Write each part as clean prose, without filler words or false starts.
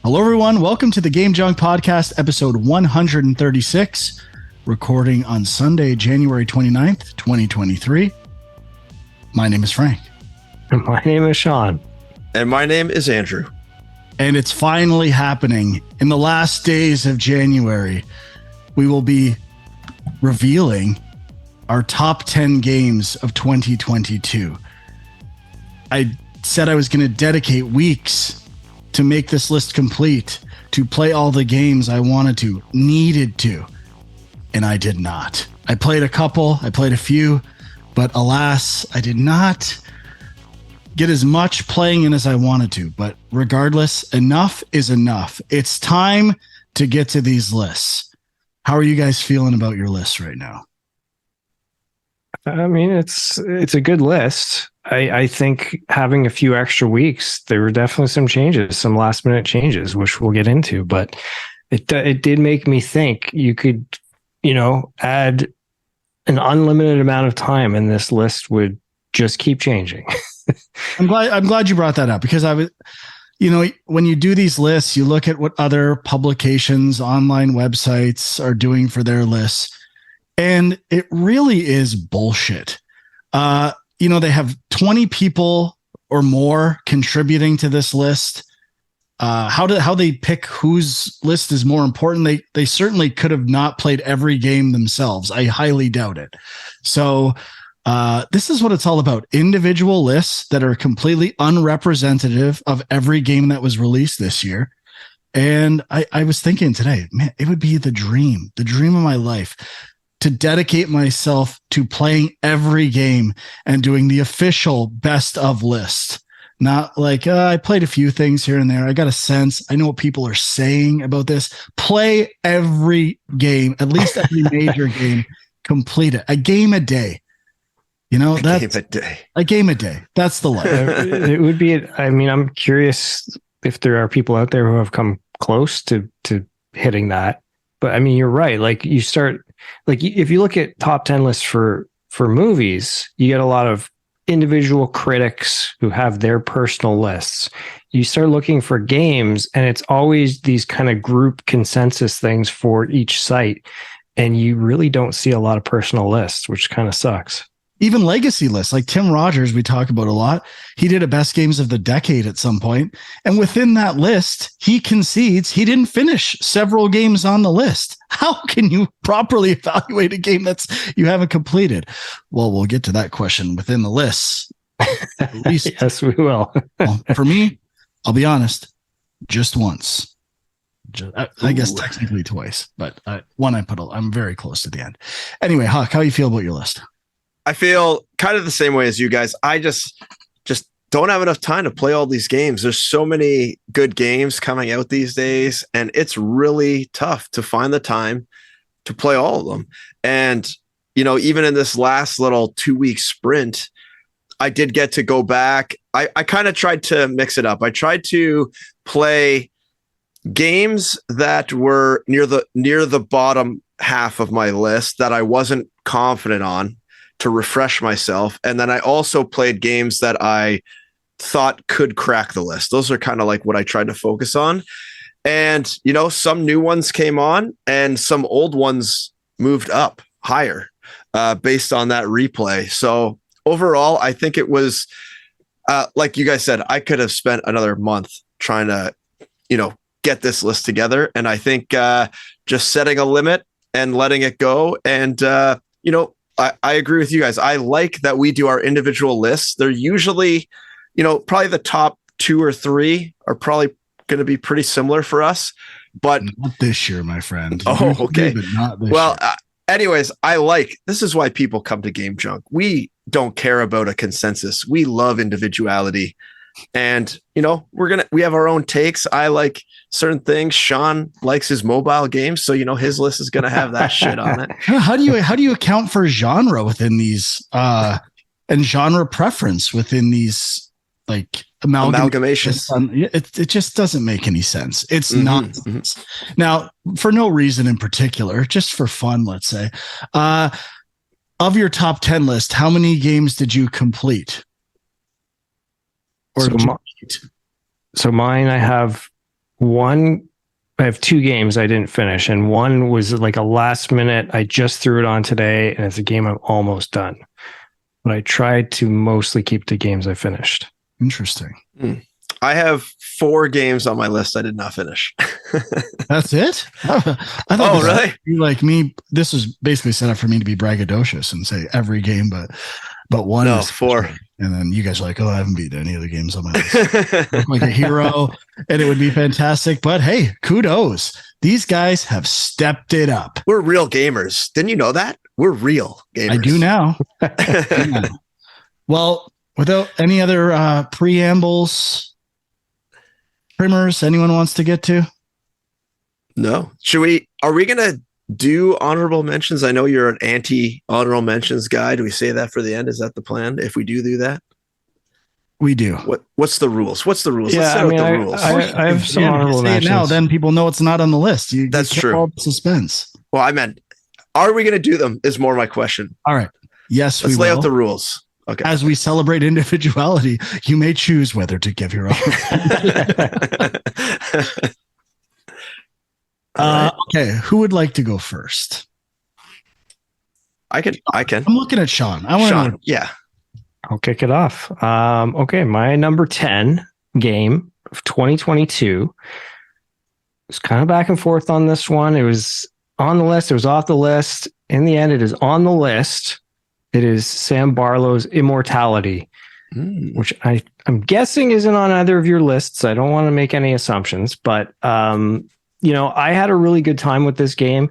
Hello, everyone. Welcome to the Game Junk Podcast, episode 136, recording on Sunday, January 29th, 2023. My name is Frank. My name is Sean. And my name is Andrew. And it's finally happening. In the last days of January, we will be revealing our top 10 games of 2022. I said I was going to dedicate weeks to make this list complete, to play all the games I wanted to, needed to, and I did not. I played a couple, I played a few, but alas, I did not get as much playing in as I wanted to. But regardless, enough is enough. It's time to get to these lists. How are you guys feeling about your lists right now? I mean, it's a good list. I think having a few extra weeks, there were definitely some changes, some last minute changes, which we'll get into. But it did make me think you could, add an unlimited amount of time, and this list would just keep changing. I'm glad you brought that up, because I was, when you do these lists, you look at what other publications, online websites are doing for their lists, and it really is bullshit. They have 20 people or more contributing to this list. How they pick whose list is more important? They certainly could have not played every game themselves. I highly doubt it. So this is what it's all about. Individual lists that are completely unrepresentative of every game that was released this year. And I was thinking today, man, it would be the dream of my life to dedicate myself to playing every game and doing the official best of list. Not like I played a few things here and there. I got a sense. I know what people are saying about this. Play every game, at least every major game, complete it. A game a day. That's a game a day. That's the life. It would be, I'm curious if there are people out there who have come close to hitting that. But you're right. Like you start, if you look at top 10 lists for movies, you get a lot of individual critics who have their personal lists. You start looking for games, and it's always these kind of group consensus things for each site. And you really don't see a lot of personal lists, which kind of sucks. Even legacy lists, like Tim Rogers, we talk about a lot. He did a best games of the decade at some point. And within that list, he concedes he didn't finish several games on the list. How can you properly evaluate a game you haven't completed? Well, we'll get to that question within the lists. At least, yes, we will. Well, for me, I'll be honest, just once. I guess technically twice, but one I'm very close to the end. Anyway, Huck, how do you feel about your list? I feel kind of the same way as you guys. I just don't have enough time to play all these games. There's so many good games coming out these days, and it's really tough to find the time to play all of them. And, even in this last little 2-week sprint, I did get to go back. I kind of tried to mix it up. I tried to play games that were near the bottom half of my list that I wasn't confident on, to refresh myself. And then I also played games that I thought could crack the list. Those are kind of like what I tried to focus on. And, some new ones came on and some old ones moved up higher based on that replay. So overall, I think it was, like you guys said, I could have spent another month trying to, get this list together. And I think just setting a limit and letting it go. And, I agree with you guys. I like that we do our individual lists. They're usually, probably the top 2 or 3 are probably going to be pretty similar for us. But not this year, my friend. Oh, okay. But not this year. Anyways, this is why people come to Game Junk. We don't care about a consensus. We love individuality. And, we have our own takes. I like certain things. Sean likes his mobile games. So, his list is going to have that shit on it. How do you account for genre within these, and genre preference within these, like amalgamations? It just doesn't make any sense. It's nonsense. Now, for no reason in particular, just for fun, let's say, of your top 10 list, how many games did you complete? So mine, I have One, I have 2 games I didn't finish, and one was like a last minute. I just threw it on today, and it's a game I'm almost done. But I tried to mostly keep the games I finished. Interesting. I have 4 games on my list I did not finish. That's it? I thought Oh, this really? was like me. This was basically set up for me to be braggadocious and say every game, but one. No, is 4. And then you guys are like, oh, I haven't beaten any of the games on my list. Look like a hero, and it would be fantastic. But hey, kudos. These guys have stepped it up. We're real gamers. Didn't you know that? We're real gamers. I do now. Yeah. Well, without any other preambles, primers, anyone wants to get to? No. Are we going to do honorable mentions? I know you're an anti-honorable mentions guy. Do we say that for the end? Is that the plan? If we do that? We do. What's the rules? Let's set out the rules. I have some honorable mentions. Now, mentions. then people know it's not on the list. That's true. All the suspense. Well, I meant, are we going to do them? Is more my question. All right. Yes, Let's we lay will. out the rules. Okay. As we celebrate individuality, you may choose whether to give your own. Okay, who would like to go first? I can. I'm looking at Sean. I want Sean. to. Yeah. I'll kick it off. Okay, my number 10 game of 2022. It's kind of back and forth on this one. It was on the list. It was off the list. In the end, it is on the list. It is Sam Barlow's Immortality, which I'm guessing isn't on either of your lists. I don't want to make any assumptions, but I had a really good time with this game,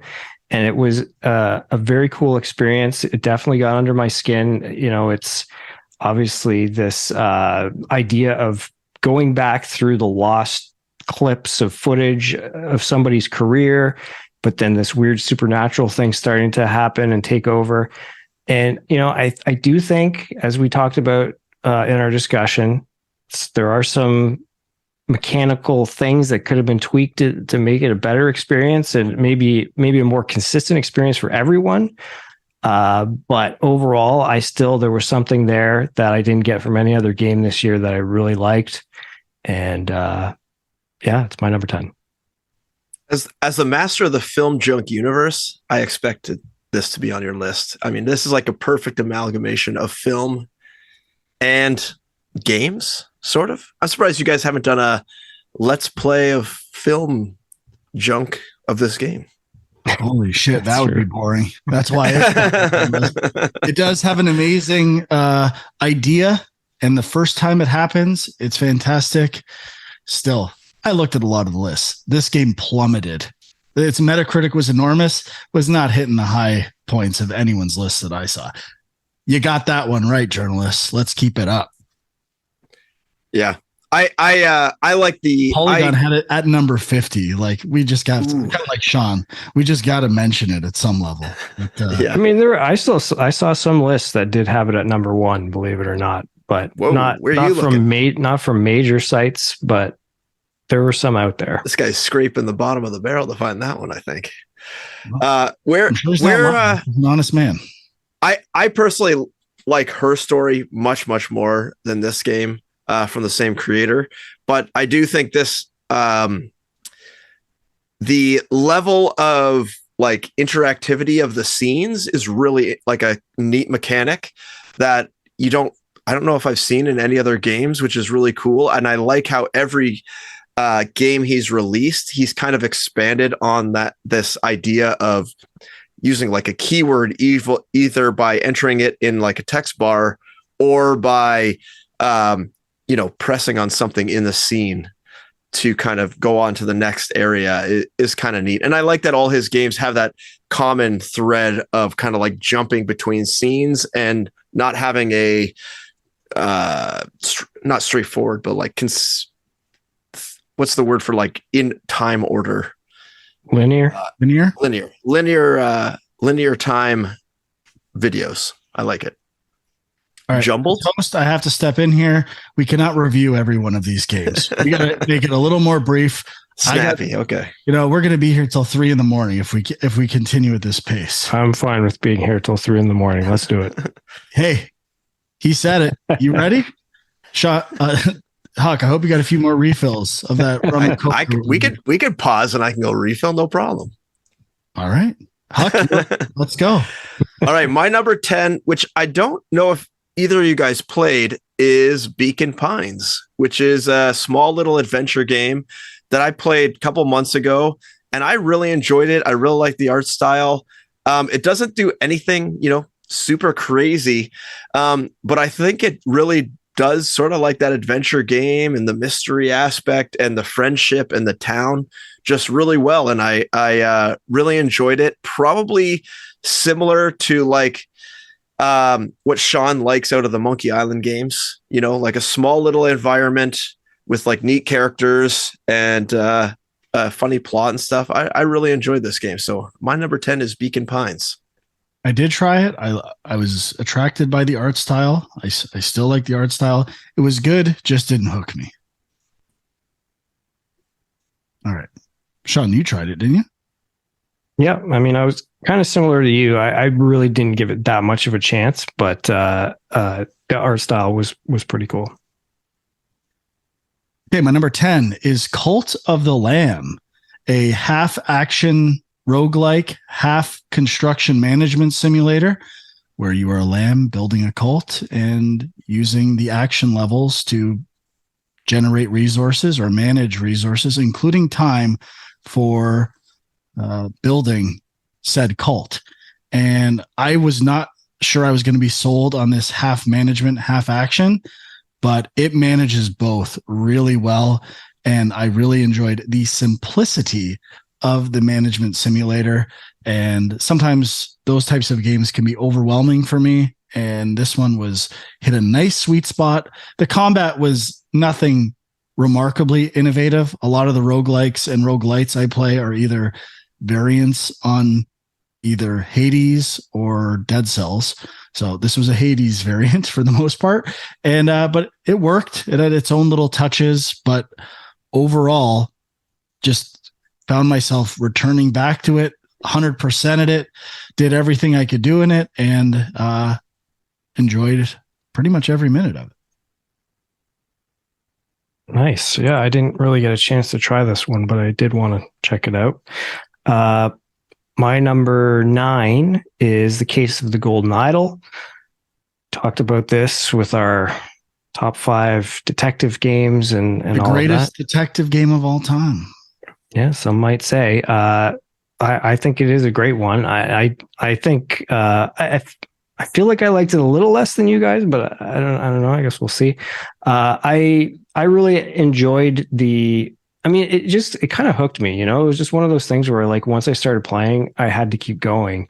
and it was a very cool experience. It definitely got under my skin. It's obviously this idea of going back through the lost clips of footage of somebody's career, but then this weird supernatural thing starting to happen and take over. And, I do think, as we talked about in our discussion, there are some mechanical things that could have been tweaked to make it a better experience and maybe a more consistent experience for everyone. But overall, there was something there that I didn't get from any other game this year that I really liked. And it's my number 10. As the master of the film junk universe, I expected this to be on your list. I mean, this is like a perfect amalgamation of film and games, sort of. I'm surprised you guys haven't done a let's play of film junk of this game. Holy shit, that would be boring. That's why it does have an amazing idea, and the first time it happens, it's fantastic. Still, I looked at a lot of the lists. This game plummeted. Its Metacritic was enormous, was not hitting the high points of anyone's list that I saw. You got that one right, journalists. Let's keep it up. Yeah. I like the Polygon had it at number 50. Like we just got kind of like Sean. We just got to mention it at some level. But, yeah. I mean, I saw some lists that did have it at number 1, believe it or not, but not from major sites, but there were some out there. This guy's scraping the bottom of the barrel to find that one, I think. He's an honest man. I personally like her story much, much more than this game from the same creator. But I do think this, the level of like interactivity of the scenes is really like a neat mechanic that I don't know if I've seen in any other games, which is really cool. And I like how every game he's released, he's kind of expanded on this idea of using like a keyword either by entering it in like a text bar or by pressing on something in the scene to kind of go on to the next area is kind of neat. And I like that all his games have that common thread of kind of like jumping between scenes and not having a not straightforward, but like what's the word for like in time order? Linear time videos. I like it. All right. Jumbled. Host, I have to step in here. We cannot review every one of these games. We got to make it a little more brief. Snappy. Okay. We're going to be here till 3 a.m. if we continue at this pace. I'm fine with being here till 3 a.m. Let's do it. Hey, he said it. You ready? Sean, Huck, I hope you got a few more refills of that rum and coke. We could pause and I can go refill, no problem. All right, Huck, let's go. All right, my number 10, which I don't know if either of you guys played, is Beacon Pines, which is a small little adventure game that I played a couple months ago, and I really enjoyed it. I really like the art style. It doesn't do anything, super crazy, but I think it really does sort of like that adventure game and the mystery aspect and the friendship and the town just really well. And I really enjoyed it. Probably similar to like what Sean likes out of the Monkey Island games, like a small little environment with like neat characters and funny plot and stuff. I really enjoyed this game. So my number 10 is Beacon Pines. I did try it. I was attracted by the art style. I still like the art style. It was good, just didn't hook me. All right. Sean, you tried it, didn't you? Yeah. I mean, I was kind of similar to you. I really didn't give it that much of a chance, but the art style was pretty cool. Okay, my number 10 is Cult of the Lamb, a half action roguelike, half construction management simulator where you are a lamb building a cult and using the action levels to generate resources or manage resources, including time for building said cult. And I was not sure I was going to be sold on this half management, half action, but it manages both really well. And I really enjoyed the simplicity of the management simulator. And sometimes those types of games can be overwhelming for me. And this one hit a nice sweet spot. The combat was nothing remarkably innovative. A lot of the roguelikes and roguelites I play are either variants on either Hades or Dead Cells. So this was a Hades variant for the most part. And but it worked. It had its own little touches, but overall just found myself returning back to it, 100%ed it, did everything I could do in it, and enjoyed pretty much every minute of it. Nice. Yeah, I didn't really get a chance to try this one, but I did want to check it out. My number 9 is The Case of the Golden Idol. Talked about this with our top 5 detective games and the all greatest of that. detective game of all time. Yeah, some might say. I think it is a great one. I think I feel like I liked it a little less than you guys, but I don't know. I guess we'll see. I really enjoyed it kind of hooked me. It was just one of those things where like once I started playing, I had to keep going.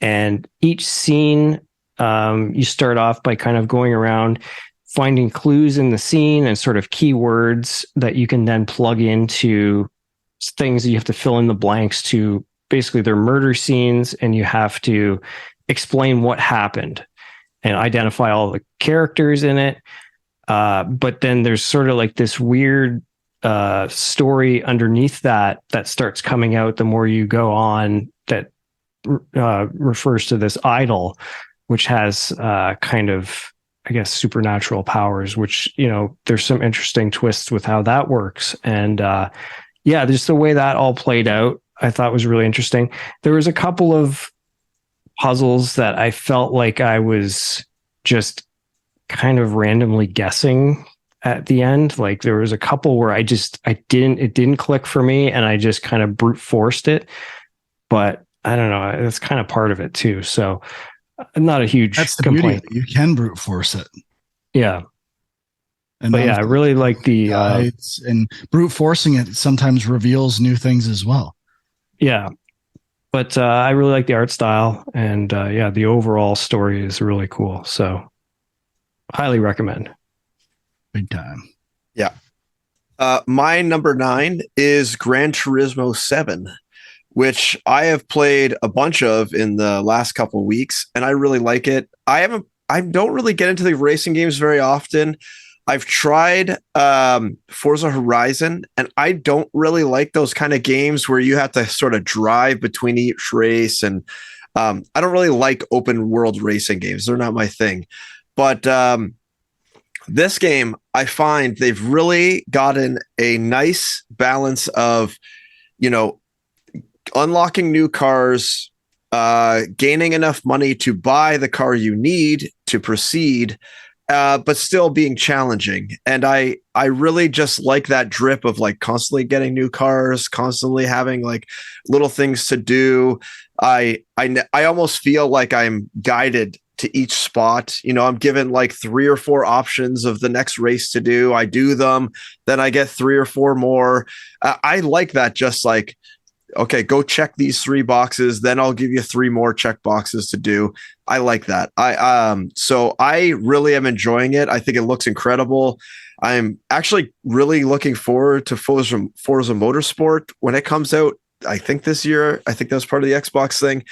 And each scene, you start off by kind of going around, finding clues in the scene and sort of keywords that you can then plug into things that you have to fill in the blanks to. Basically they're murder scenes and you have to explain what happened and identify all the characters in it. But then there's sort of like this weird story underneath that starts coming out the more you go on that refers to this idol, which has kind of, I guess, supernatural powers, which, there's some interesting twists with how that works. And just the way that all played out, I thought was really interesting. There was a couple of puzzles that I felt like I was just kind of randomly guessing at the end. Like there was a couple where it didn't click for me and I just kind of brute forced it. But I don't know, that's kind of part of it too. So not a huge complaint. Beauty. You can brute force it. Yeah. And I really like the guides, and brute forcing it sometimes reveals new things as well. Yeah. But I really like the art style and the overall story is really cool. So highly recommend. Big time. Yeah. My number 9 is Gran Turismo 7, which I have played a bunch of in the last couple of weeks, and I really like it. I don't really get into the racing games very often. I've tried Forza Horizon, and I don't really like those kind of games where you have to sort of drive between each race. And I don't really like open world racing games. They're not my thing. But This game, I find they've really gotten a nice balance of, you know, unlocking new cars, gaining enough money to buy the car you need to proceed, but still being challenging. And I really just like that drip of like constantly getting new cars, constantly having like little things to do. I almost feel like I'm guided to each spot. You know, I'm given like 3 or 4 options of the next race to do. I do them, then I get 3 or 4 more. I like that. Just like, okay, go check these 3 boxes, then I'll give you 3 more check boxes to do. I like that. So I really am enjoying it. I think it looks incredible. I'm actually really looking forward to Forza Motorsport when it comes out. I think this year. I think that was part of the Xbox thing,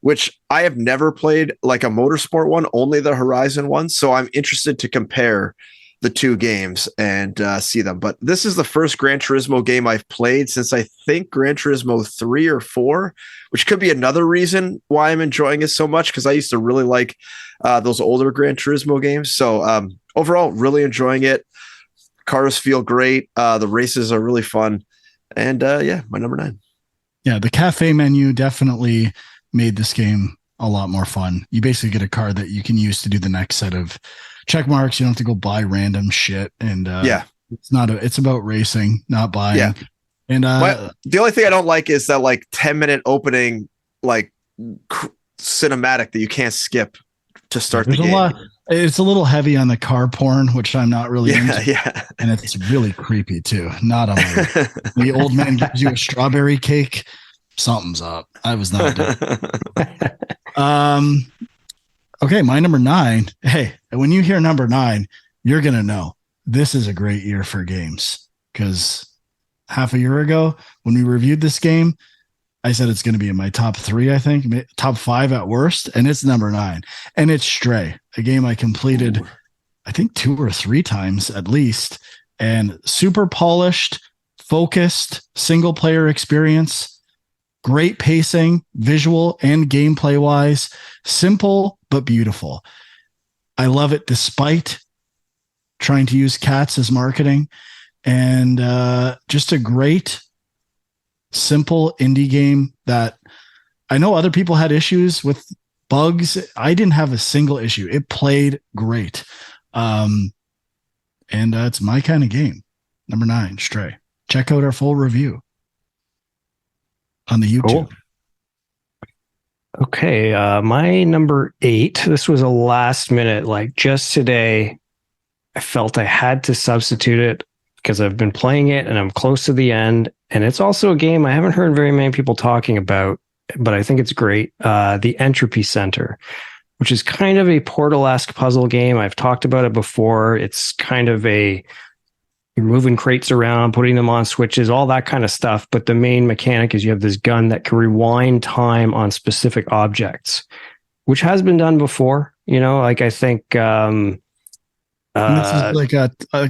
which I have never played like a motorsport one, only the Horizon one. So I'm interested to compare the 2 games and see them. But this is the first Gran Turismo game I've played since I think Gran Turismo 3 or 4, which could be another reason why I'm enjoying it so much, because I used to really like those older Gran Turismo games. So overall, really enjoying it. Cars feel great. The races are really fun. And yeah, my number 9. Yeah, the cafe menu definitely made this game a lot more fun. You basically get a card that you can use to do the next set of check marks. You don't have to go buy random shit. And yeah, it's about racing, not buying. Yeah. And the only thing I don't like is that like 10-minute opening, like cinematic that you can't skip to start the game. It's a little heavy on the car porn, which I'm not really into. Yeah. And it's really creepy too. Not on the old man gives you a strawberry cake. Something's up. I was not doing okay, my number 9. Hey, when you hear number 9, you're gonna know this is a great year for games, because half a year ago when we reviewed this game, I said it's going to be in my top 3, I think, top 5 at worst, and it's number 9. And it's Stray, a game I completed, I think 2 or 3 times at least, and super polished, focused, single player experience, great pacing, visual and gameplay wise, simple but beautiful. I love it despite trying to use cats as marketing, and just a great simple indie game that I know other people had issues with bugs. I didn't have a single issue. It played great. And it's my kind of game. Number 9, Stray. Check out our full review on the YouTube. Cool. Okay. My number 8, this was a last minute, like just today, I felt I had to substitute it because I've been playing it and I'm close to the end. And it's also a game I haven't heard very many people talking about, but I think it's great. The Entropy Center, which is kind of a Portal-esque puzzle game. I've talked about it before. It's kind of you're moving crates around, putting them on switches, all that kind of stuff. But the main mechanic is you have this gun that can rewind time on specific objects, which has been done before. You know, like I think... this is like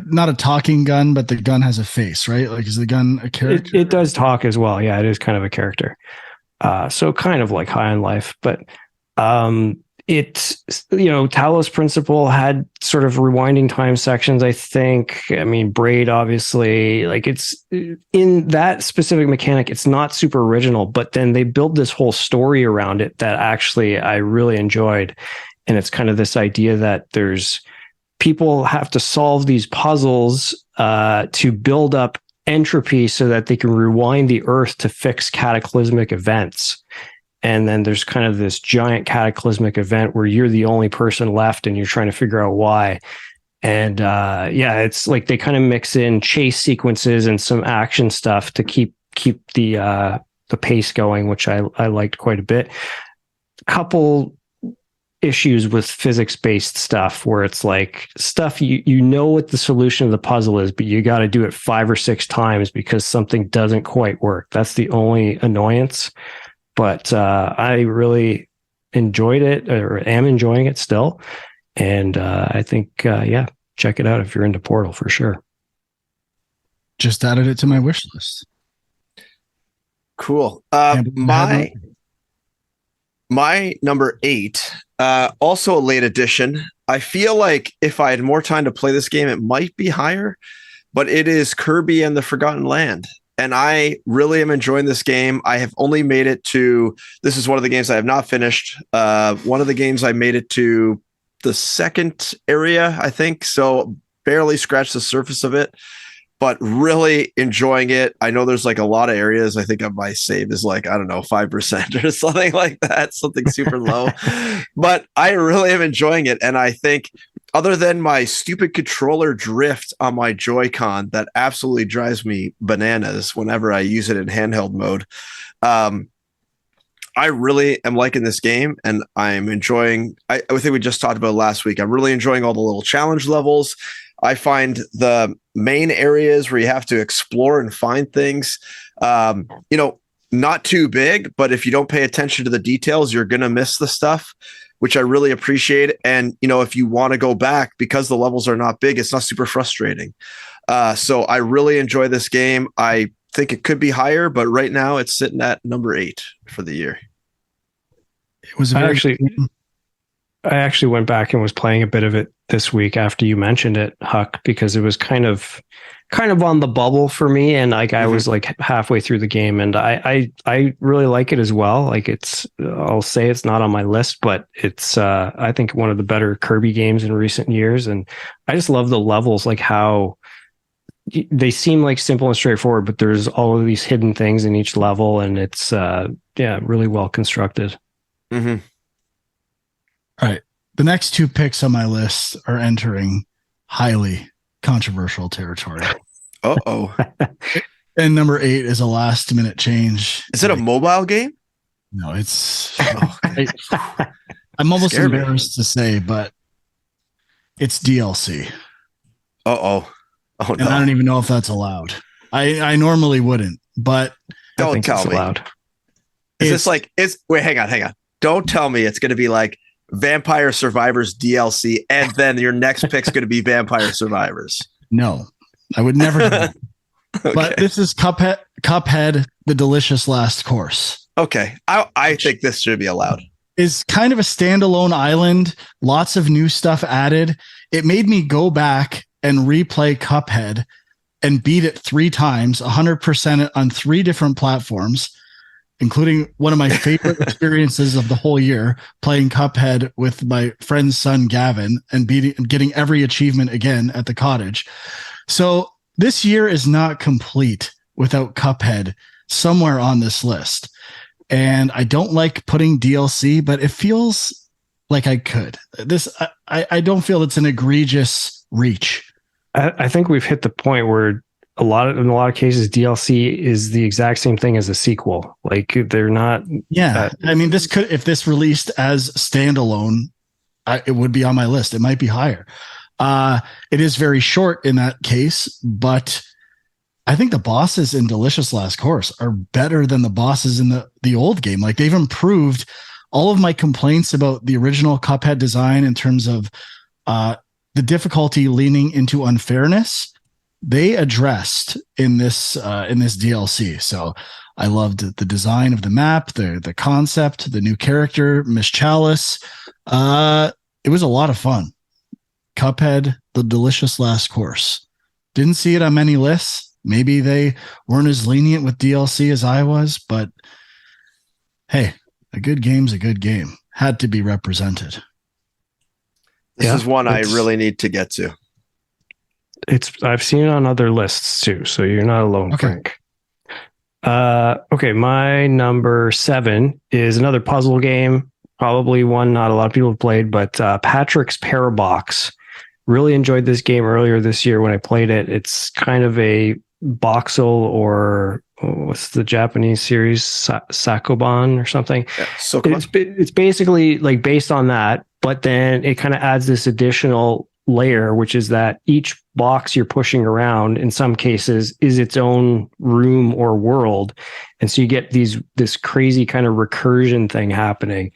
not a talking gun, but the gun has a face, right? Like, is the gun a character? It does talk as well. Yeah, it is kind of a character. So kind of like High on Life, but it's, Talos Principle had sort of rewinding time sections, I think. I mean, Braid, obviously, like it's in that specific mechanic, it's not super original, but then they built this whole story around it that actually I really enjoyed. And it's kind of this idea that people have to solve these puzzles to build up entropy so that they can rewind the Earth to fix cataclysmic events. And then there's kind of this giant cataclysmic event where you're the only person left and you're trying to figure out why. And it's like they kind of mix in chase sequences and some action stuff to keep the pace going, which I liked quite a bit. A couple issues with physics-based stuff where it's like stuff you know what the solution of the puzzle is, but you got to do it 5 or 6 times because something doesn't quite work. That's the only annoyance. But I really enjoyed it, or am enjoying it still. And I think, check it out if you're into Portal for sure. Just added it to my wish list. Cool. My number 8 Also a late edition. I feel like if I had more time to play this game, it might be higher, but it is Kirby and the Forgotten Land. And I really am enjoying this game. I have only made it to, this is one of the games I have not finished. One of the games I made it to the second area, I think. So barely scratched the surface of it, but really enjoying it. I know there's like a lot of areas. I think my save is like, I don't know, 5% or something like that, something super low. But I really am enjoying it. And I think other than my stupid controller drift on my Joy-Con that absolutely drives me bananas whenever I use it in handheld mode, I really am liking this game, and I'm enjoying, I think we just talked about last week, I'm really enjoying all the little challenge levels. I find the main areas where you have to explore and find things, not too big, but if you don't pay attention to the details, you're going to miss the stuff, which I really appreciate. And, if you want to go back because the levels are not big, it's not super frustrating. So I really enjoy this game. I think it could be higher, but right now it's sitting at number 8 for the year. It was I actually went back and was playing a bit of it this week after you mentioned it, Huck, because it was kind of on the bubble for me, and like I was like halfway through the game, and I really like it as well. Like I'll say it's not on my list, but it's I think one of the better Kirby games in recent years, and I just love the levels, like how they seem like simple and straightforward, but there's all of these hidden things in each level, and it's really well constructed. Mm-hmm. All right. The next 2 picks on my list are entering highly controversial territory. Uh-oh. And number 8 is a last minute change. Is it a mobile game? No, it's I'm almost embarrassed to say, but it's DLC. Uh-oh. Oh, no. And I don't even know if that's allowed. I normally wouldn't, but don't tell me. Allowed. Is this like, wait, hang on. Don't tell me it's going to be like Vampire Survivors DLC, and then your next pick's going to be Vampire Survivors. No, I would never do that. Okay. But this is Cuphead, the Delicious Last Course. Okay. I think this should be allowed. Is kind of a standalone island, lots of new stuff added. It made me go back and replay Cuphead and beat it 3 times, 100% on 3 different platforms, including one of my favorite experiences of the whole year, playing Cuphead with my friend's son, Gavin, and getting every achievement again at the cottage. So this year is not complete without Cuphead somewhere on this list. And I don't like putting DLC, but it feels like I could. I don't feel it's an egregious reach. I think we've hit the point where in a lot of cases, DLC is the exact same thing as a sequel. Like they're not. Yeah. I mean, if this released as standalone, it would be on my list. It might be higher. It is very short in that case, but I think the bosses in Delicious Last Course are better than the bosses in the old game. Like they've improved all of my complaints about the original Cuphead design in terms of the difficulty leaning into unfairness. They addressed in this DLC. So I loved the design of the map, the concept, the new character, Miss Chalice. It was a lot of fun. Cuphead, the Delicious Last Course. Didn't see it on many lists. Maybe they weren't as lenient with DLC as I was, but hey, a good game's a good game. Had to be represented. This is one I really need to get to. I've seen it on other lists too, so you're not alone, okay. Frank. Okay, my number 7 is another puzzle game, probably one not a lot of people have played, but Patrick's Parabox. Really enjoyed this game earlier this year when I played it. It's kind of a voxel, or what's the Japanese series, Sakoban or something. Yeah, it's basically like based on that, but then it kind of adds this additional layer, which is that each box you're pushing around in some cases is its own room or world, and so you get this crazy kind of recursion thing happening,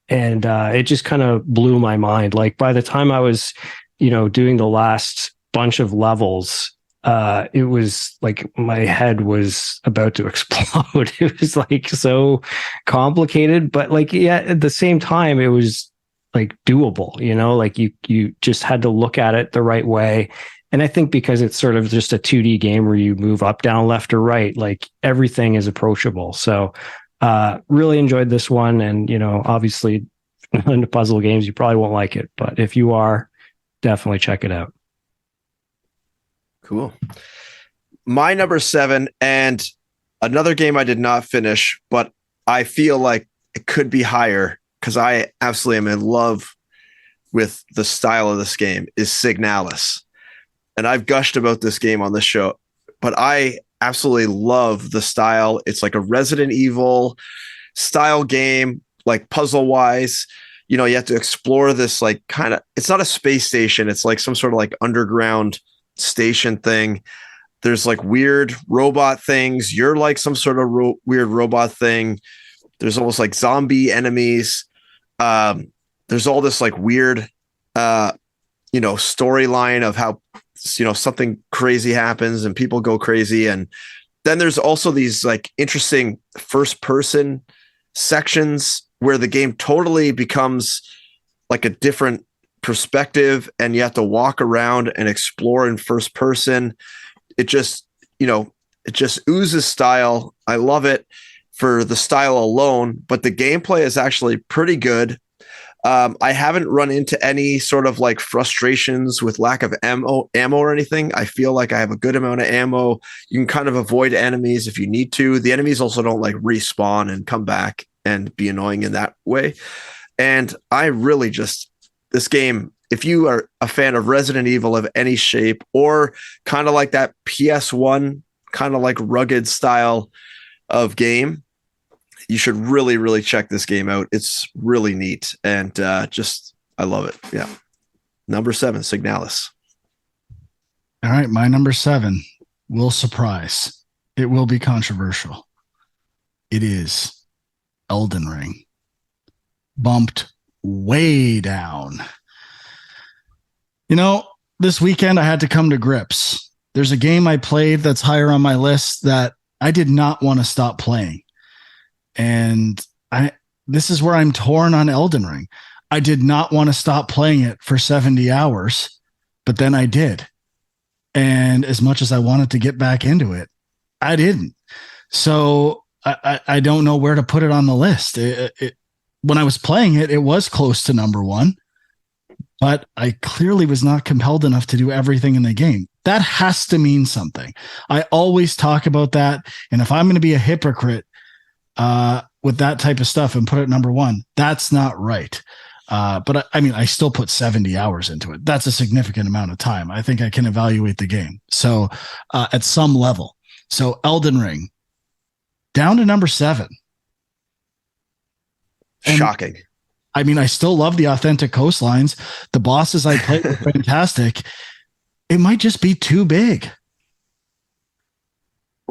and it just kind of blew my mind. Like by the time I was doing the last bunch of levels, it was like my head was about to explode. It was like so complicated, but like, yeah, at the same time, it was like doable, like you just had to look at it the right way. And I think because it's sort of just a 2D game where you move up, down, left, or right, like everything is approachable. So really enjoyed this one. And, obviously into puzzle games, you probably won't like it, but if you are, definitely check it out. Cool. My number 7, and another game I did not finish, but I feel like it could be higher because I absolutely am in love with the style of this game, is Signalis. And I've gushed about this game on the show, but I absolutely love the style. It's like a Resident Evil style game, like puzzle wise. You have to explore this, like it's not a space station. It's like some sort of like underground station thing. There's like weird robot things. You're like some sort of weird robot thing. There's almost like zombie enemies. There's all this like weird, storyline of how, something crazy happens and people go crazy. And then there's also these like interesting first person sections where the game totally becomes like a different perspective and you have to walk around and explore in first person. It just oozes style. I love it for the style alone, but the gameplay is actually pretty good. I haven't run into any sort of like frustrations with lack of ammo or anything. I feel like I have a good amount of ammo. You can kind of avoid enemies if you need to. The enemies also don't like respawn and come back and be annoying in that way. And I really this game, if you are a fan of Resident Evil of any shape, or kind of like that PS1 kind of like rugged style of game, you should really, really check this game out. It's really neat. And I love it. Yeah. Number 7, Signalis. All right. My number 7 will surprise. It will be controversial. It is Elden Ring. Bumped way down. This weekend I had to come to grips. There's a game I played that's higher on my list that I did not want to stop playing. And this is where I'm torn on Elden Ring. I did not want to stop playing it for 70 hours, but then I did. And as much as I wanted to get back into it, I didn't. So I don't know where to put it on the list. When I was playing it, it was close to number 1, but I clearly was not compelled enough to do everything in the game. That has to mean something. I always talk about that. And if I'm going to be a hypocrite with that type of stuff and put it number 1, that's not right. But I still put 70 hours into it. That's a significant amount of time. I think I can evaluate the game. So at some level. So Elden Ring, down to number 7. And, shocking. I still love the authentic coastlines. The bosses I played were fantastic. It might just be too big.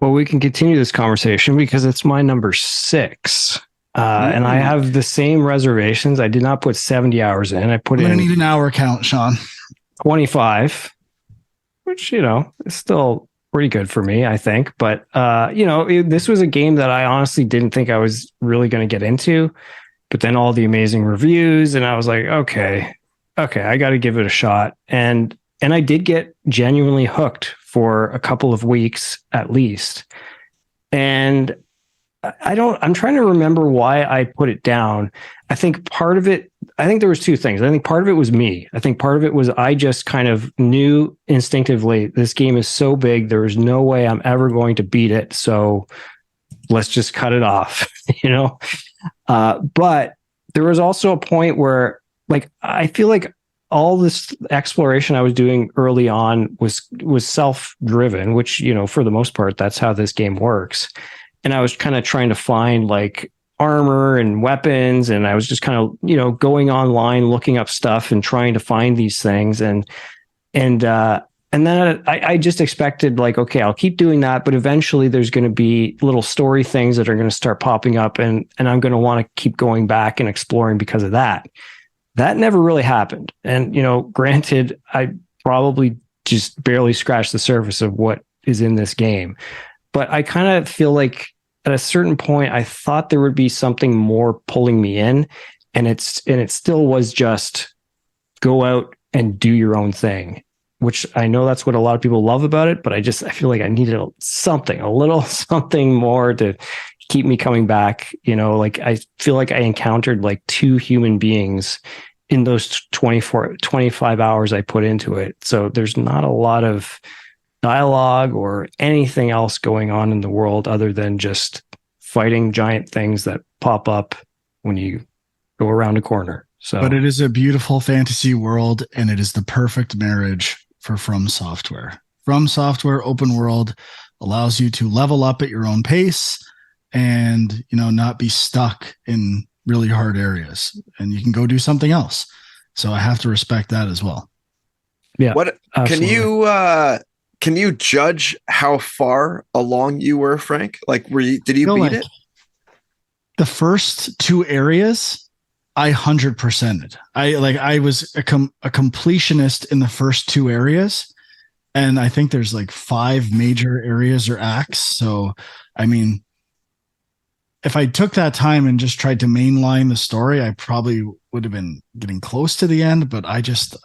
Well, we can continue this conversation because it's my number 6. And I have the same reservations. I did not put 70 hours in. I put I'm in going to need an hour count, Sean. 25, which, is still pretty good for me, I think. But, this was a game that I honestly didn't think I was really going to get into. But then all the amazing reviews, and I was like, okay, I got to give it a shot. And I did get genuinely hooked for a couple of weeks at least. And I'm trying to remember why I put it down. I think there was 2 things. I think part of it was me. I think part of it was I just kind of knew instinctively this game is so big, there is no way I'm ever going to beat it. So let's just cut it off, But there was also a point where, like, I feel like all this exploration I was doing early on was self-driven, which, for the most part, that's how this game works. And I was kind of trying to find like armor and weapons. And I was just kind of, going online, looking up stuff and trying to find these things. And then I just expected like, okay, I'll keep doing that, but eventually there's going to be little story things that are going to start popping up and I'm going to want to keep going back and exploring because of that. That never really happened. And, granted, I probably just barely scratched the surface of what is in this game. But I kind of feel like at a certain point, I thought there would be something more pulling me in. and it still was just go out and do your own thing, which I know that's what a lot of people love about it, but I feel like I needed a little something more to keep me coming back. Like I feel like I encountered like two human beings in those 25 hours I put into it. So there's not a lot of dialogue or anything else going on in the world other than just fighting giant things that pop up when you go around a corner. So, but it is a beautiful fantasy world, and it is the perfect marriage for From Software. From Software open world allows you to level up at your own pace and, not be stuck in really hard areas, and you can go do something else. So I have to respect that as well. Yeah. What absolutely. can you judge how far along you were, Frank? Like, did you beat it? The first two areas, I 100%ed. I was a completionist in the first two areas, and I think there's like 5 major areas or acts. So, I mean, if I took that time and just tried to mainline the story, I probably would have been getting close to the end. But I just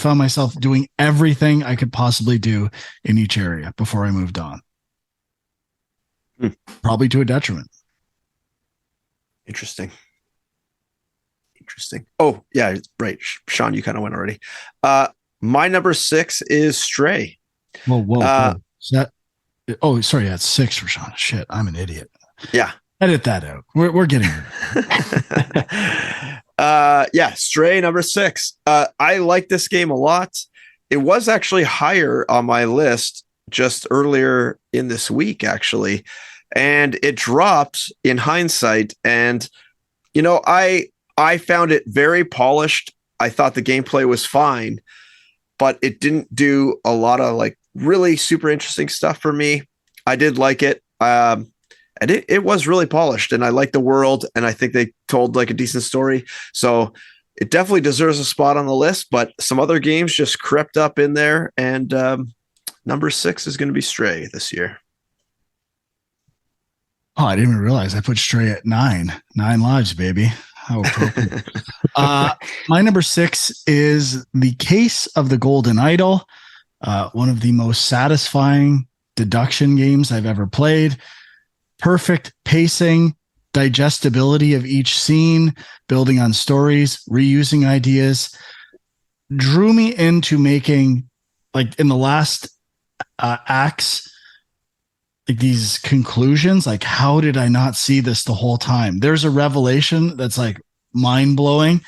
found myself doing everything I could possibly do in each area before I moved on. Probably to a detriment. Interesting. Oh yeah, right. Sean, you kind of went already. My number 6 is Stray. Whoa. Sorry, that's 6 for Sean. Shit, I'm an idiot. Yeah. Edit that out. We're getting there. Stray number 6. I like this game a lot. It was actually higher on my list just earlier in this week, actually, and it dropped in hindsight. And I found it very polished. I thought the gameplay was fine, but it didn't do a lot of like really super interesting stuff for me. I did like it. And it was really polished, and I like the world, and I think they told like a decent story. So it definitely deserves a spot on the list, but some other games just crept up in there, and number 6 is going to be Stray this year. Oh, I didn't even realize I put Stray at 9 lives, baby. How appropriate. My number 6 is The Case of the Golden Idol, one of the most satisfying deduction games I've ever played. Perfect pacing, digestibility of each scene, building on stories, reusing ideas, drew me into making, like in the last acts, like these conclusions, like how did I not see this the whole time? There's a revelation that's like mind blowing,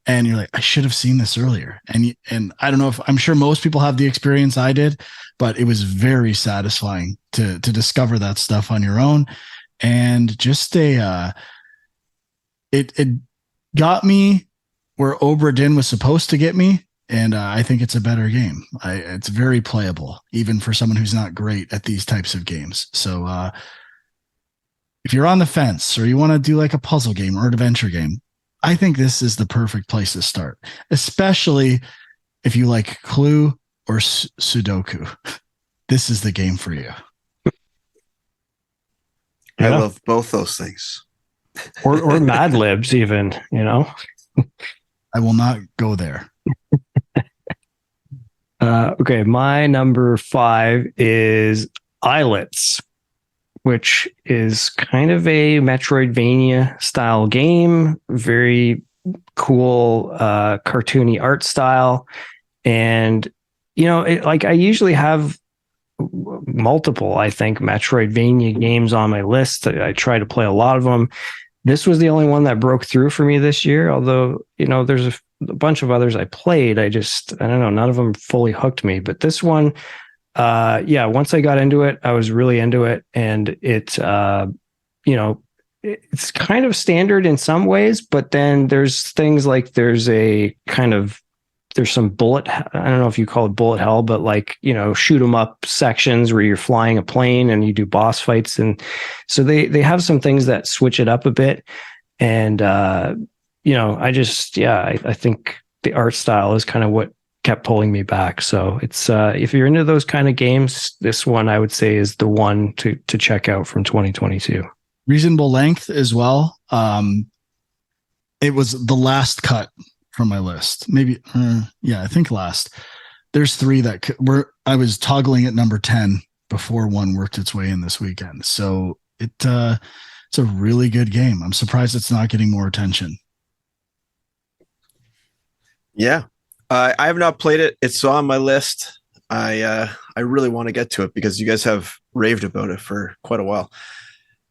and you're like, I should have seen this earlier. And I don't know if I'm sure most people have the experience I did, but it was very satisfying to discover that stuff on your own. And just it got me where Obra Dinn was supposed to get me. And I think it's a better game. It's very playable, even for someone who's not great at these types of games. So if you're on the fence or you want to do like a puzzle game or an adventure game, I think this is the perfect place to start, especially if you like Clue or Sudoku. This is the game for you. I love both those things. or Mad Libs even, I will not go there. Okay, my number 5 is Islets, which is kind of a Metroidvania style game, very cool cartoony art style. And, I usually have multiple, I think, Metroidvania games on my list. I try to play a lot of them. This was the only one that broke through for me this year, although, there's a bunch of others I played. I don't know, none of them fully hooked me. But this one, once I got into it, I was really into it. And it's kind of standard in some ways, but then there's things like there's some bullet, I don't know if you call it bullet hell, but like, shoot 'em up sections where you're flying a plane and you do boss fights. And so they have some things that switch it up a bit. And, I think the art style is kind of what kept pulling me back. So it's, if you're into those kind of games, this one I would say is the one to check out from 2022. Reasonable length as well. it was the last cut from my list. Maybe, I think last. There's 3 that I was toggling at number 10 before one worked its way in this weekend. So it's a really good game. I'm surprised it's not getting more attention. Yeah. I have not played it. It's on my list. I really want to get to it because you guys have raved about it for quite a while.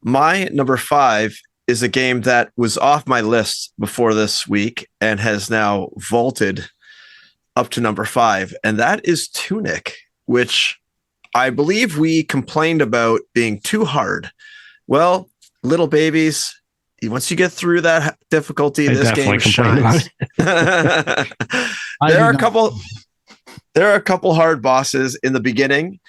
My number 5 is a game that was off my list before this week and has now vaulted up to number 5, and that is Tunic, which I believe we complained about being too hard. Well, little babies, once you get through that difficulty, this game shines. There are a couple hard bosses in the beginning.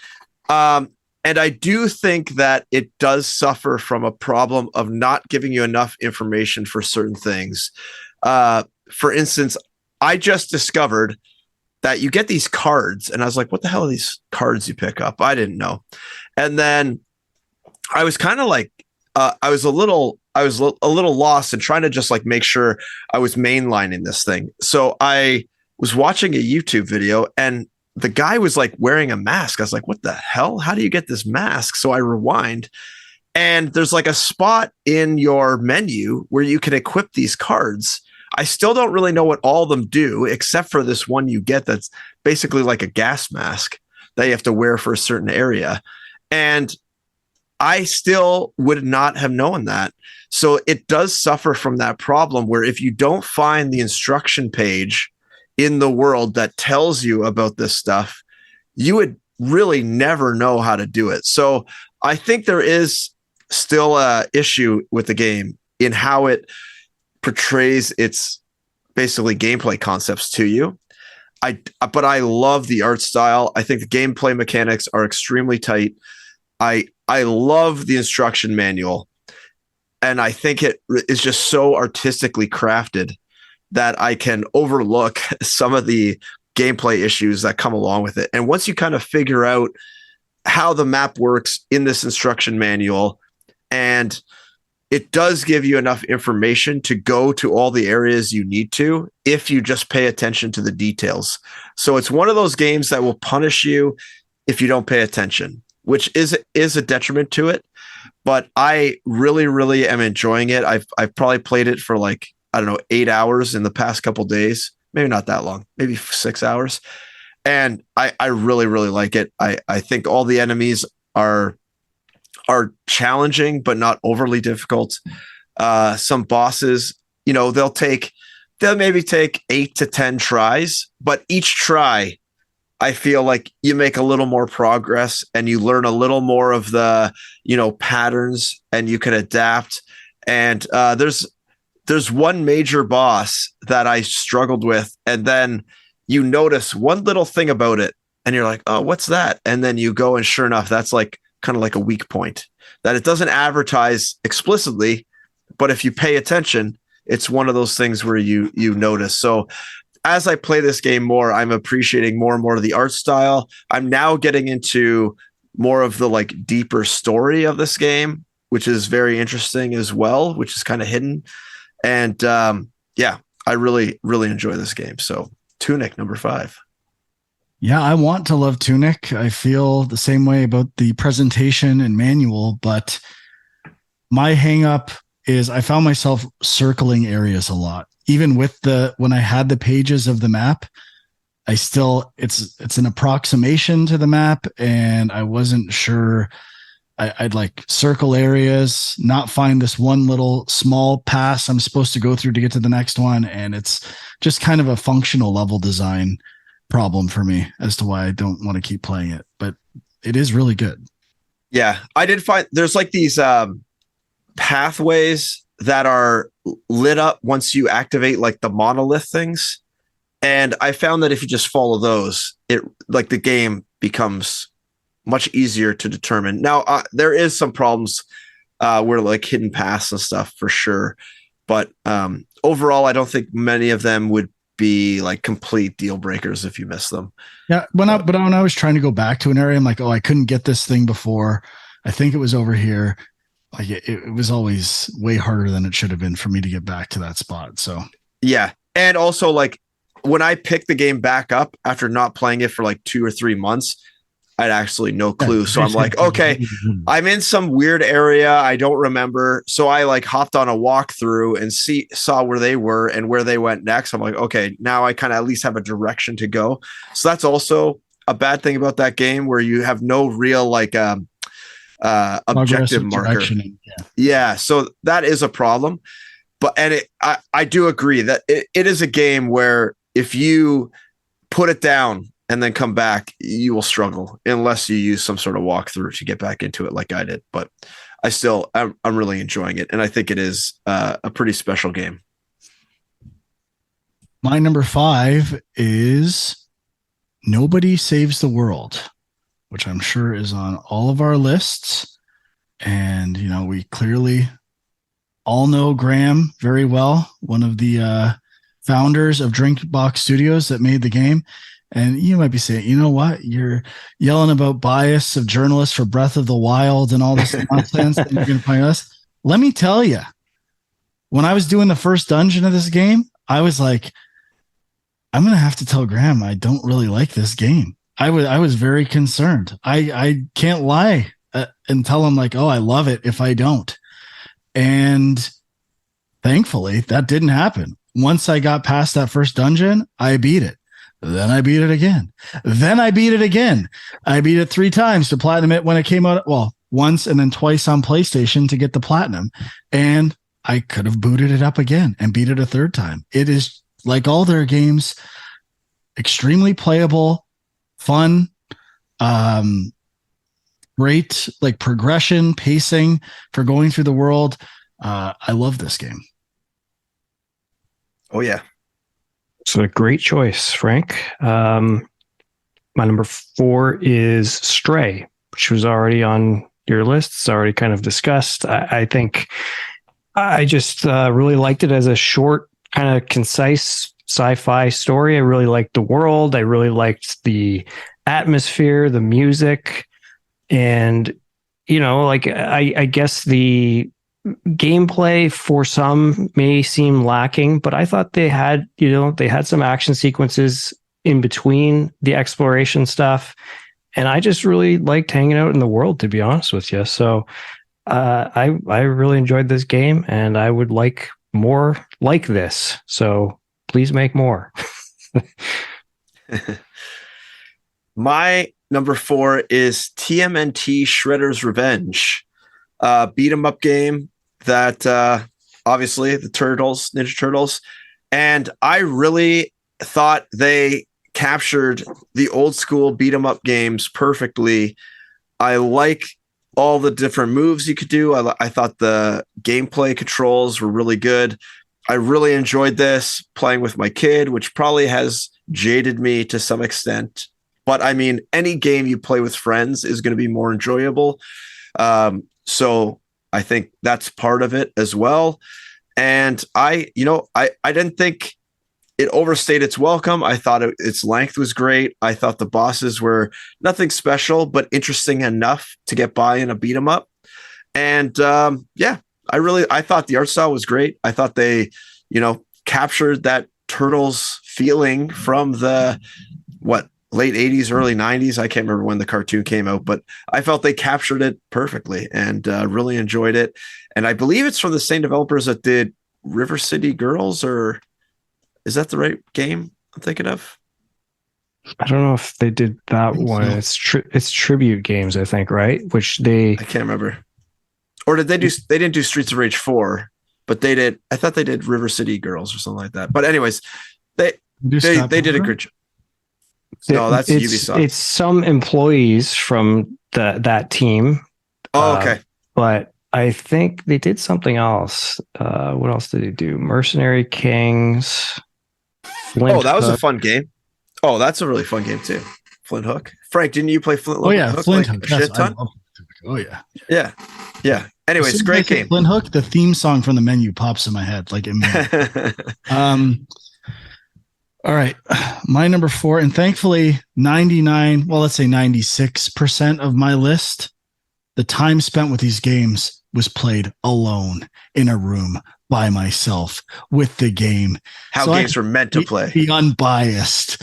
And I do think that it does suffer from a problem of not giving you enough information for certain things. For instance, I just discovered that you get these cards, and I was like, what the hell are these cards you pick up? I didn't know. And then I was kind of like, I was a little lost and trying to just like make sure I was mainlining this thing. So I was watching a YouTube video, and the guy was like wearing a mask. I was like, what the hell? How do you get this mask? So I rewind, and there's like a spot in your menu where you can equip these cards. I still don't really know what all of them do, except for this one you get that's basically like a gas mask that you have to wear for a certain area. And I still would not have known that. So it does suffer from that problem where if you don't find the instruction page in the world that tells you about this stuff, you would really never know how to do it. So I think there is still a issue with the game in how it portrays its basically gameplay concepts to you. But I love the art style. I think the gameplay mechanics are extremely tight. I love the instruction manual, and I think it is just so artistically crafted that I can overlook some of the gameplay issues that come along with it. And once you kind of figure out how the map works in this instruction manual, and it does give you enough information to go to all the areas you need to if you just pay attention to the details. So it's one of those games that will punish you if you don't pay attention, which is a detriment to it. But I really, really am enjoying it. I've probably played it for like, I don't know, 8 hours in the past couple days. Maybe not that long, maybe 6 hours. And I really, really like it. I think all the enemies are challenging, but not overly difficult. Some bosses, they'll maybe take 8 to 10 tries, but each try, I feel like you make a little more progress and you learn a little more of the, patterns, and you can adapt. And there's one major boss that I struggled with, and then you notice one little thing about it and you're like, oh, what's that? And then you go, and sure enough, that's like kind of like a weak point that it doesn't advertise explicitly, but if you pay attention, it's one of those things where you notice. So as I play this game more, I'm appreciating more and more of the art style. I'm now getting into more of the like deeper story of this game, which is very interesting as well, which is kind of hidden. And I really, really enjoy this game. So Tunic, number 5. Yeah, I want to love Tunic. I feel the same way about the presentation and manual, but my hang up is I found myself circling areas a lot. Even with when I had the pages of the map, it's an approximation to the map, and I wasn't sure. I'd like circle areas, not find this one little small pass I'm supposed to go through to get to the next one. And it's just kind of a functional level design problem for me as to why I don't want to keep playing it, but it is really good. Yeah. I did find there's like these pathways that are lit up once you activate like the monolith things. And I found that if you just follow those, it like the game becomes much easier to determine. Now, there is some problems where like hidden paths and stuff for sure. But overall, I don't think many of them would be like complete deal breakers if you miss them. Yeah. When I was trying to go back to an area, I'm like, oh, I couldn't get this thing before. I think it was over here. like it was always way harder than it should have been for me to get back to that spot. So Yeah. And also, like, when I picked the game back up after not playing it for like 2 or 3 months, I had actually no clue. So I'm like, okay, I'm in some weird area I don't remember. So I like hopped on a walkthrough and saw where they were and where they went next. I'm like, okay, now I kind of at least have a direction to go. So that's also a bad thing about that game, where you have no real like objective marker. Yeah, so that is a problem. But I do agree that it is a game where if you put it down and then come back, you will struggle unless you use some sort of walkthrough to get back into it like I did. But I'm really enjoying it, and I think it is a pretty special game. My number 5 is Nobody Saves the World, which I'm sure is on all of our lists. And, you know, we clearly all know Graham very well, one of the founders of Drinkbox Studios that made the game. And you might be saying, you know what? You're yelling about bias of journalists for Breath of the Wild and all this nonsense that you're going to play us. Let me tell you, when I was doing the first dungeon of this game, I was like, I'm going to have to tell Graham I don't really like this game. I was very concerned. I can't lie and tell him like, oh, I love it if I don't. And thankfully, that didn't happen. Once I got past that first dungeon, I beat it. Then I beat it again. Then I beat it again. I beat it 3 times to platinum it when it came out. Well, once and then twice on PlayStation to get the platinum. And I could have booted it up again and beat it a 3rd time. It is, like all their games, extremely playable, fun, great like progression, pacing for going through the world. I love this game. Oh yeah. So a great choice, Frank. My number 4 is Stray, which was already on your list. It's already kind of discussed. I think I just really liked it as a short, kind of concise sci-fi story. I really liked the world. I really liked the atmosphere, the music, and, you know, like I guess the gameplay for some may seem lacking, but I thought they had some action sequences in between the exploration stuff, and I just really liked hanging out in the world, to be honest with you. So I really enjoyed this game, and I would like more like this. So please make more. My number 4 is TMNT Shredder's Revenge, beat 'em up game that obviously the Ninja Turtles, and I really thought they captured the old school beat 'em up games perfectly. I like all the different moves you could do. I thought the gameplay controls were really good. I really enjoyed this playing with my kid, which probably has jaded me to some extent. But I mean, any game you play with friends is going to be more enjoyable. So I think that's part of it as well. And I didn't think it overstayed its welcome. I thought its length was great. I thought the bosses were nothing special, but interesting enough to get by in a beat 'em up. And I thought the art style was great. I thought they, captured that Turtles feeling from the late 80s, early 90s. I can't remember when the cartoon came out, but I felt they captured it perfectly and really enjoyed it. And I believe it's from the same developers that did River City Girls, or is that the right game I'm thinking of? I don't know if they did that one. So. It's Tribute Games, I think, right? I can't remember. Or did they didn't do Streets of Rage 4, but they did. I thought they did River City Girls or something like that. But anyways, they did a good job. No, that's Ubisoft. It's some employees from that team. Oh, okay. But I think they did something else. What else did they do? Mercenary Kings. Flint Hook. Was a fun game. Oh, that's a really fun game too. Flint Hook. Frank, didn't you play Flint Hook? Oh yeah, Flint Hook. Yes, oh yeah. Yeah. Anyways, great game. Flint Hook. The theme song from the menu pops in my head like immediately. All right, my number 4, and thankfully 96% of my list, the time spent with these games was played alone in a room by myself with the game. How games were meant to play. Be unbiased.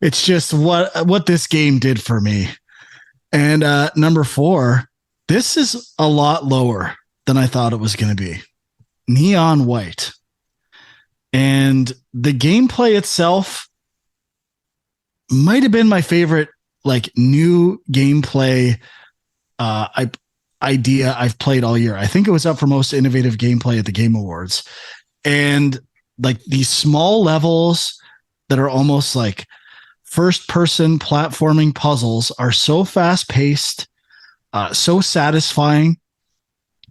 It's just what this game did for me. And number 4, this is a lot lower than I thought it was going to be. Neon White. And the gameplay itself might have been my favorite, like, new gameplay idea I've played all year. I think it was up for most innovative gameplay at the Game Awards. And like these small levels that are almost like first person platforming puzzles are so fast paced, so satisfying.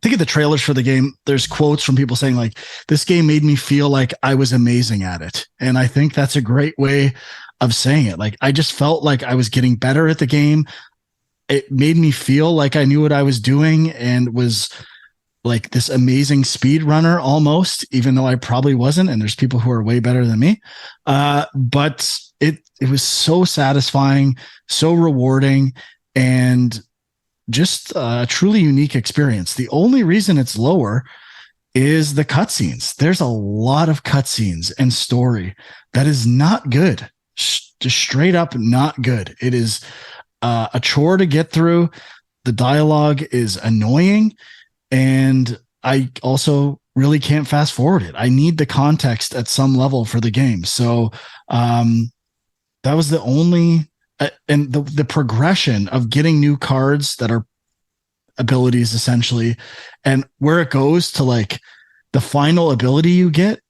Think of the trailers for the game. There's quotes from people saying like, this game made me feel like I was amazing at it. And I think that's a great way of saying it. Like, I just felt like I was getting better at the game. It made me feel like I knew what I was doing and was like this amazing speed runner almost, even though I probably wasn't. And there's people who are way better than me. But it was so satisfying, so rewarding, and just a truly unique experience. The only reason it's lower is the cutscenes. There's a lot of cutscenes and story that is not good. Just straight up not good. It is a chore to get through. The dialogue is annoying, and I also really can't fast forward it. I need the context at some level for the game. So that was the only and the progression of getting new cards that are abilities essentially, and where it goes to like the final ability you get,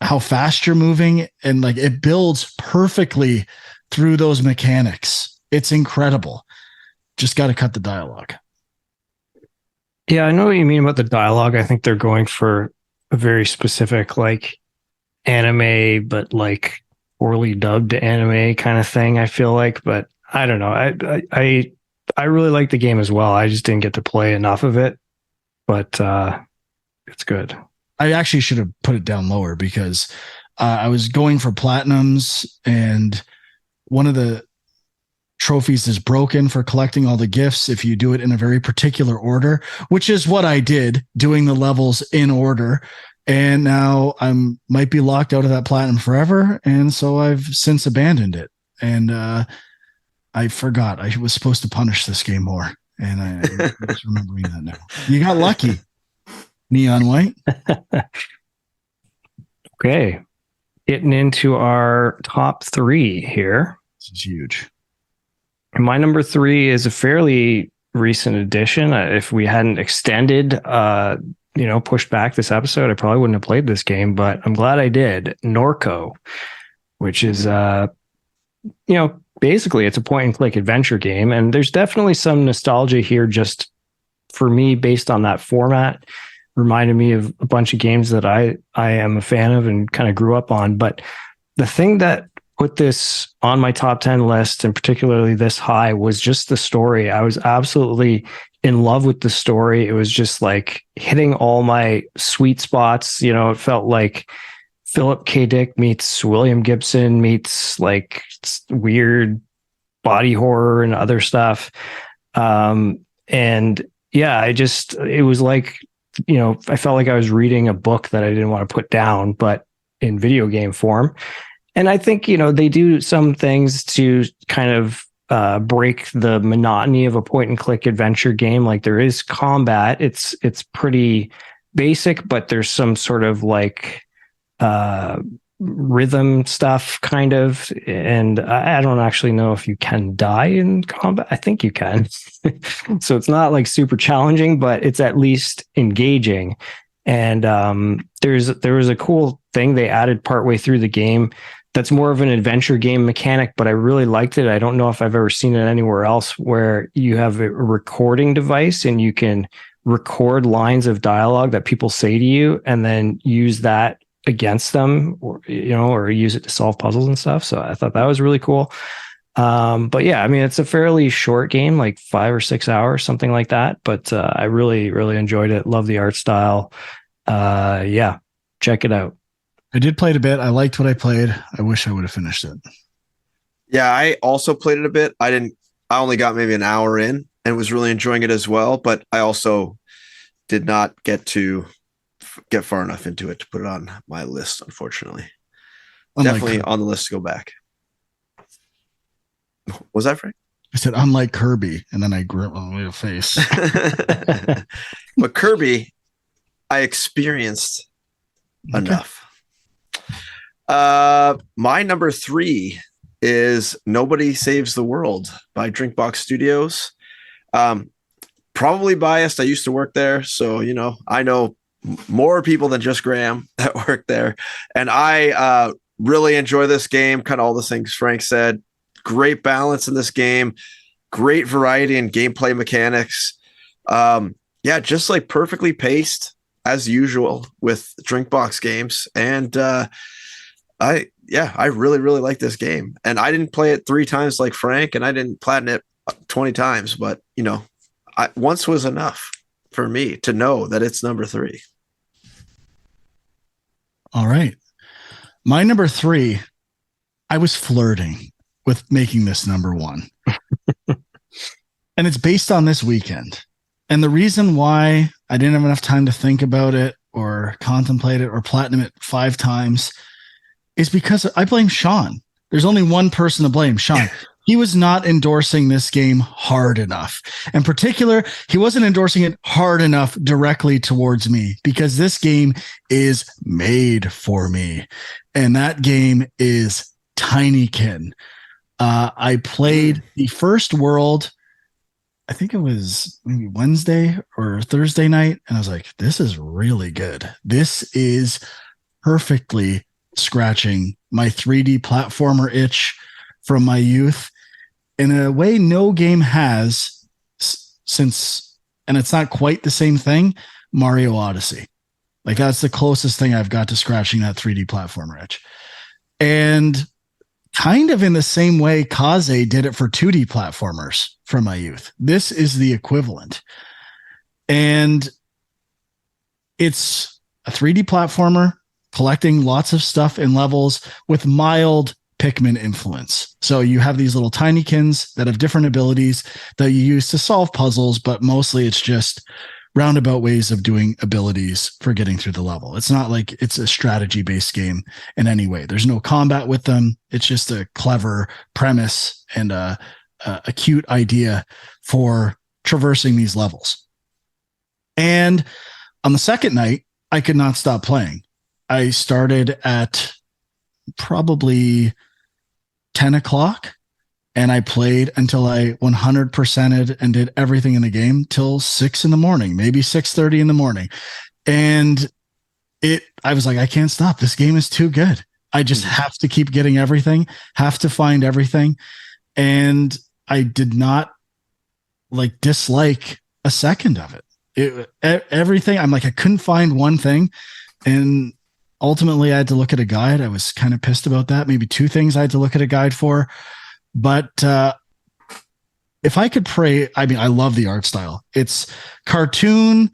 how fast you're moving, and like it builds perfectly through those mechanics. It's incredible. Just got to cut the dialogue. Yeah, I know what you mean about the dialogue. I think they're going for a very specific like anime, but like poorly dubbed anime kind of thing, I feel like. But I don't know. I really like the game as well. I just didn't get to play enough of it, but it's good. I actually should have put it down lower because I was going for platinums, and one of the trophies is broken for collecting all the gifts if you do it in a very particular order, which is what I did, doing the levels in order. And now I'm might be locked out of that platinum forever. And so I've since abandoned it. And I forgot I was supposed to punish this game more. And I'm just remembering that now. You got lucky, Neon White. Okay. Getting into our top 3 here. This is huge. My number 3 is a fairly recent addition. If we hadn't extended, pushed back this episode, I probably wouldn't have played this game, but I'm glad I did. Norco, which is, basically it's a point and click adventure game. And there's definitely some nostalgia here just for me based on that format. Reminded me of a bunch of games that I am a fan of and kind of grew up on. But the thing that put this on my top 10 list, and particularly this high, was just the story. I was absolutely in love with the story. It was just like hitting all my sweet spots. It felt like Philip K. Dick meets William Gibson meets like weird body horror and other stuff. And yeah, it was like, I felt like I was reading a book that I didn't want to put down, but in video game form. And I think, they do some things to kind of break the monotony of a point and click adventure game. Like there is combat. It's pretty basic, but there's some sort of like rhythm stuff kind of. And I don't actually know if you can die in combat. I think you can. So it's not like super challenging, but it's at least engaging. And there was a cool thing they added partway through the game that's more of an adventure game mechanic, but I really liked it. I don't know if I've ever seen it anywhere else, where you have a recording device and you can record lines of dialogue that people say to you and then use that against them, or use it to solve puzzles and stuff. So I thought that was really cool. But yeah, I mean, it's a fairly short game, like 5 or 6 hours, something like that. But I really, really enjoyed it. Love the art style. Yeah, check it out. I did play it a bit. I liked what I played. I wish I would have finished it. Yeah, I also played it a bit. I only got maybe an hour in and was really enjoying it as well. But I also did not get far enough into it to put it on my list, unfortunately. Definitely on the list to go back. Was that Frank? I said, unlike Kirby, and then I grew my face. But Kirby, I experienced enough. My number 3 is Nobody Saves the World by Drinkbox Studios. Probably biased. I used to work there, so I know more people than just Graham that work there, and I really enjoy this game. Kind of all the things Frank said. Great balance in this game. Great variety in gameplay mechanics. Just like perfectly paced as usual with Drinkbox games, and I really, really like this game. And I didn't play it 3 times like Frank, and I didn't platinum it 20 times, but once was enough for me to know that it's number 3. All right. My number 3, I was flirting with making this number 1. And it's based on this weekend. And the reason why I didn't have enough time to think about it or contemplate it or platinum it 5 times is because I blame Sean. There's only one person to blame, Sean. He was not endorsing this game hard enough. In particular, he wasn't endorsing it hard enough directly towards me, because this game is made for me. And that game is Tinykin. I played the first world, I think it was maybe Wednesday or Thursday night, and I was like, this is really good. This is perfectly scratching my 3D platformer itch from my youth in a way no game has since, and it's not quite the same thing, Mario Odyssey. Like, that's the closest thing I've got to scratching that 3D platformer itch. And kind of in the same way Kaze did it for 2D platformers from my youth. This is the equivalent. And it's a 3D platformer collecting lots of stuff in levels with mild Pikmin influence. So you have these little tinykins that have different abilities that you use to solve puzzles, but mostly it's just roundabout ways of doing abilities for getting through the level. It's not like it's a strategy-based game in any way. There's no combat with them. It's just a clever premise and a cute idea for traversing these levels. And on the second night, I could not stop playing. I started at probably 10 o'clock and I played until I 100%ed and did everything in the game till 6 in the morning, maybe 6:30 in the morning. And I was like, I can't stop. This game is too good. I just have to keep getting everything, have to find everything. And I did not dislike a second of it. Everything, I'm like, I couldn't find one thing. And ultimately I had to look at a guide. I was kind of pissed about that. Maybe 2 things I had to look at a guide for. But if I could pray, I mean, I love the art style. It's cartoon,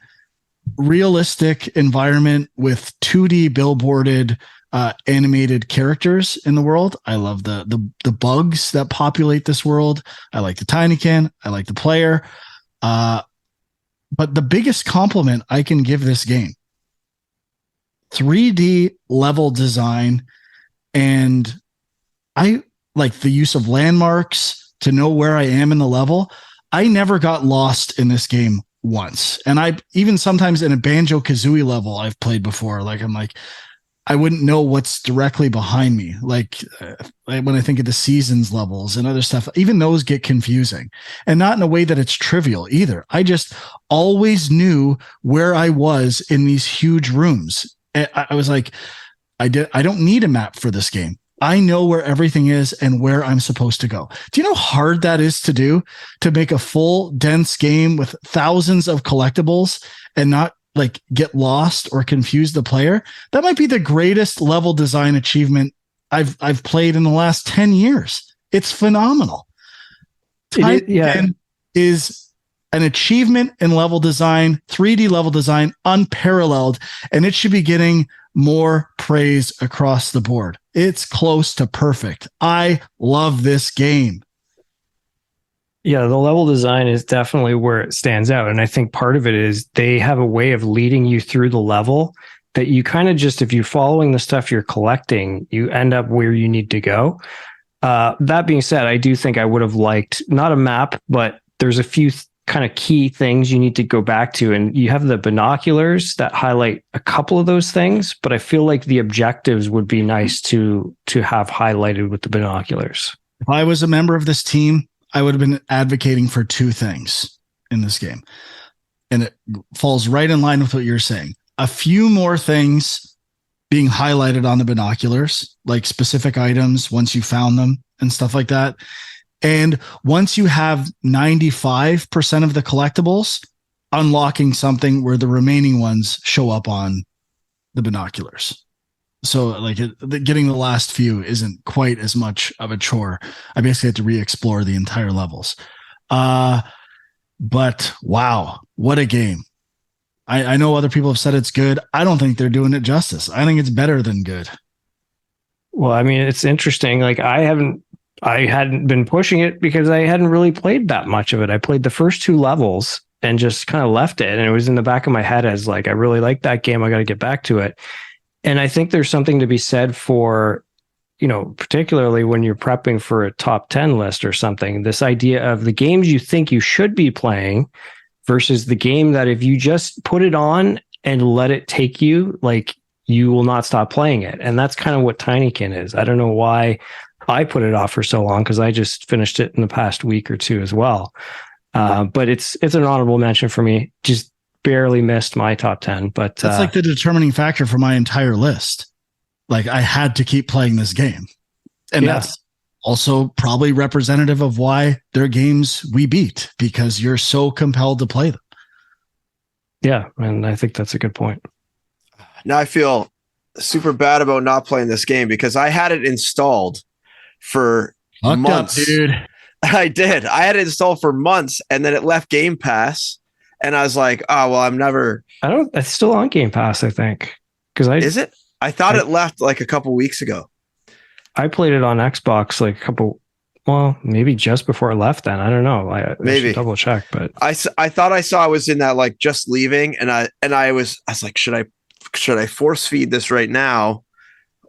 realistic environment with 2D billboarded animated characters in the world. I love the bugs that populate this world. I like the Tinykin. I like the player. But the biggest compliment I can give this game, 3D level design, and I like the use of landmarks to know where I am in the level. I never got lost in this game once. And I even sometimes in a Banjo-Kazooie level I've played before, like I'm like, I wouldn't know what's directly behind me. Like when I think of the seasons levels and other stuff, even those get confusing, and not in a way that it's trivial either. I just always knew where I was in these huge rooms. I was like, I don't need a map for this game. I know where everything is and where I'm supposed to go. Do you know how hard that is to do, to make a full dense game with thousands of collectibles and not like get lost or confuse the player? That might be the greatest level design achievement I've played in the last 10 years. It's phenomenal. Tinykin is an achievement in level design, 3D level design, unparalleled, and it should be getting more praise across the board. It's close to perfect. I love this game. Yeah, the level design is definitely where it stands out. And I think part of it is they have a way of leading you through the level that you kind of just, if you're following the stuff you're collecting, you end up where you need to go. That being said, I do think I would have liked not a map, but there's a few kind of key things you need to go back to. And you have the binoculars that highlight a couple of those things, but I feel like the objectives would be nice to have highlighted with the binoculars. If I was a member of this team, I would have been advocating for two things in this game. And it falls right in line with what you're saying. A few more things being highlighted on the binoculars, like specific items once you found them and stuff like that. And once you have 95% of the collectibles, unlocking something where the remaining ones show up on the binoculars. So like getting the last few isn't quite as much of a chore. I basically had to re-explore the entire levels. But wow, what a game. I know other people have said it's good. I don't think they're doing it justice. I think it's better than good. Well, I mean, it's interesting. Like I hadn't been pushing it because I hadn't really played that much of it. I played the first two levels and just kind of left it. And it was in the back of my head as like, I really like that game. I got to get back to it. And I think there's something to be said for, particularly when you're prepping for a top 10 list or something, this idea of the games you think you should be playing versus the game that if you just put it on and let it take you, like you will not stop playing it. And that's kind of what Tinykin is. I don't know why I put it off for so long because I just finished it in the past week or two as well. But it's an honorable mention for me. Just barely missed my top 10, but that's like the determining factor for my entire list. Like I had to keep playing this game. And that's also probably representative of why they're games we beat because you're so compelled to play them. Yeah. And I think that's a good point. Now I feel super bad about not playing this game because I had it installed for months. Up, dude. I did. I had it installed for months and then it left Game Pass. And I was like, oh, well, it's still on Game Pass, I think. Is it? I thought it left like a couple weeks ago. I played it on Xbox like maybe just before it left then. I don't know. I should double check, but I thought I saw I was in that like just leaving and I was like, should I force feed this right now?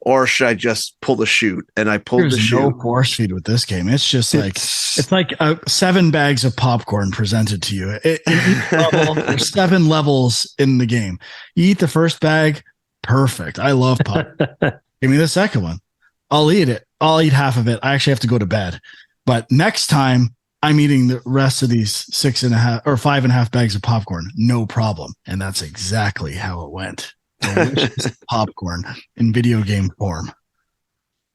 Or should I just pull the chute? And I pulled the chute. No force feed with this game. It's just it's like 7 bags of popcorn presented to you. In each level, there's 7 levels in the game. You eat the first bag, perfect. I love popcorn. Give me the second one. I'll eat it. I'll eat half of it. I actually have to go to bed. But next time, I'm eating the rest of these 6.5 or 5.5 bags of popcorn. No problem. And that's exactly how it went. Popcorn in video game form.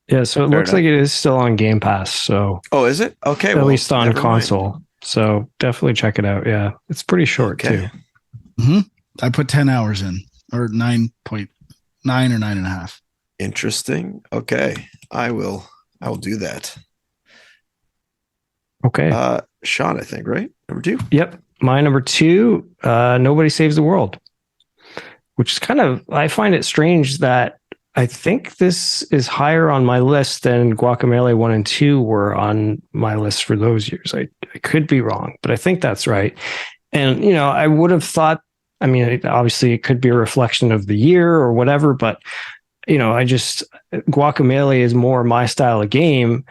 Yeah, so it looks like it is still on Game Pass. So is it? Okay. At least on console. Mind. So definitely check it out. Yeah. It's pretty short too. Mm-hmm. I put 10 hours in or 9.9 or 9.5. Interesting. Okay. I will do that. Okay. Sean, I think, right? Number 2? Yep. My number 2, Nobody Saves the World. Which is I find it strange that I think this is higher on my list than Guacamelee 1 and 2 were on my list for those years. I could be wrong, but I think that's right. And, I would have thought, obviously it could be a reflection of the year or whatever, but, Guacamelee is more my style of game,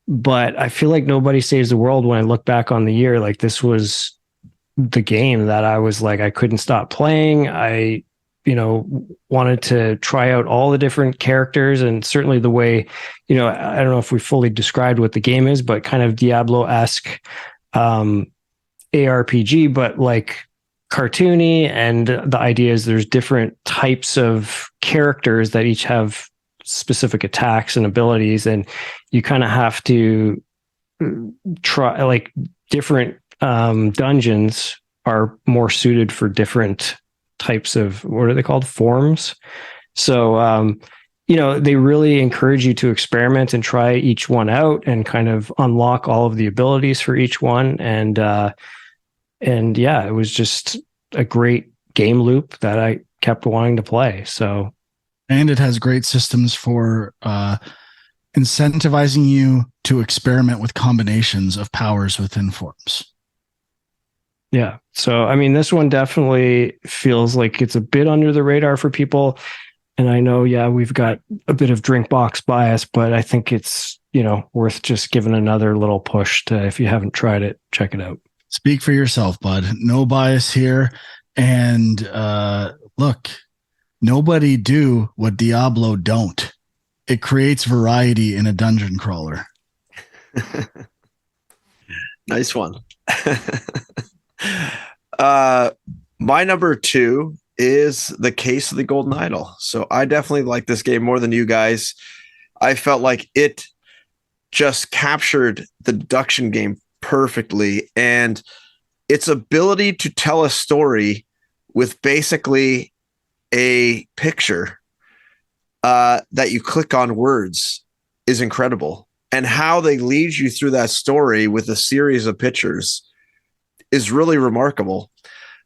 but I feel like Nobody Saves the World when I look back on the year, like this was the game that I was like, I couldn't stop playing. I wanted to try out all the different characters and certainly the way, I don't know if we fully described what the game is, but kind of Diablo-esque ARPG, but like cartoony. And the idea is there's different types of characters that each have specific attacks and abilities. And you kind of have to try like different dungeons are more suited for different types of, what are they called? Forms. So, they really encourage you to experiment and try each one out and kind of unlock all of the abilities for each one. And yeah, it was just a great game loop that I kept wanting to play. So, and it has great systems for incentivizing you to experiment with combinations of powers within forms. Yeah. So, I mean, this one definitely feels like it's a bit under the radar for people. And I know, yeah, we've got a bit of drink box bias, but I think it's, worth just giving another little push to, if you haven't tried it, check it out. Speak for yourself, bud. No bias here. And look, nobody do what Diablo don't. It creates variety in a dungeon crawler. Nice one. My number 2 is The Case of the Golden Idol. So I definitely like this game more than you guys. I felt like it just captured the deduction game perfectly, and its ability to tell a story with basically a picture that you click on words is incredible. And how they lead you through that story with a series of pictures is really remarkable.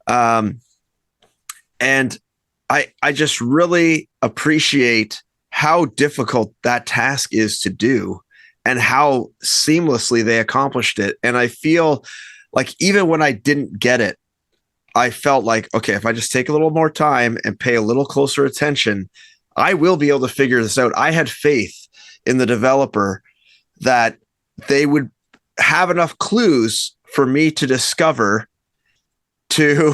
And I just really appreciate how difficult that task is to do and how seamlessly they accomplished it. And I feel like even when I didn't get it, I felt like, okay, if I just take a little more time and pay a little closer attention, I will be able to figure this out. I had faith in the developer that they would have enough clues for me to discover to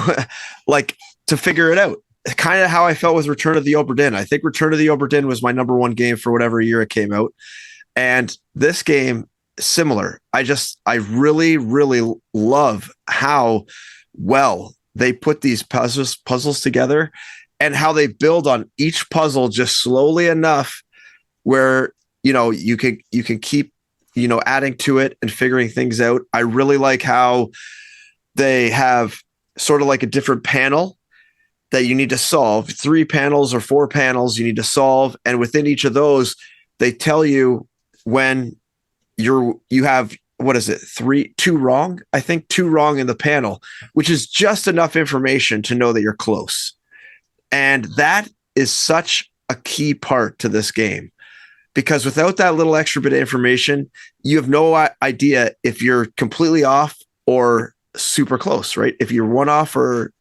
figure it out. Kind of how I felt with Return of the Obra Dinn. I think Return of the Obra Dinn was my number 1 game for whatever year it came out. And this game, similar. I really, really love how well they put these puzzles together, and how they build on each puzzle just slowly enough where, you can keep, adding to it and figuring things out. I really like how they have sort of like a different panel that you need to solve, 3 panels or 4 panels you need to solve. And within each of those, they tell you when you have, what is it? 2 wrong? I think 2 wrong in the panel, which is just enough information to know that you're close. And that is such a key part to this game, because without that little extra bit of information, you have no idea if you're completely off or super close, right? If you're one off or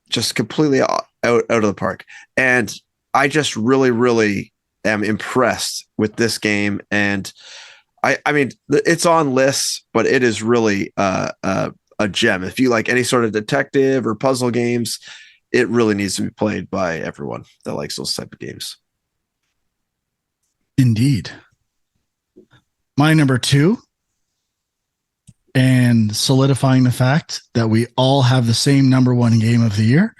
just completely out of the park. And I just really, really am impressed with this game. And I mean, it's on lists, but it is really a gem. If you like any sort of detective or puzzle games, it really needs to be played by everyone that likes those type of games. Indeed. My number 2, and solidifying the fact that we all have the same number 1 game of the year,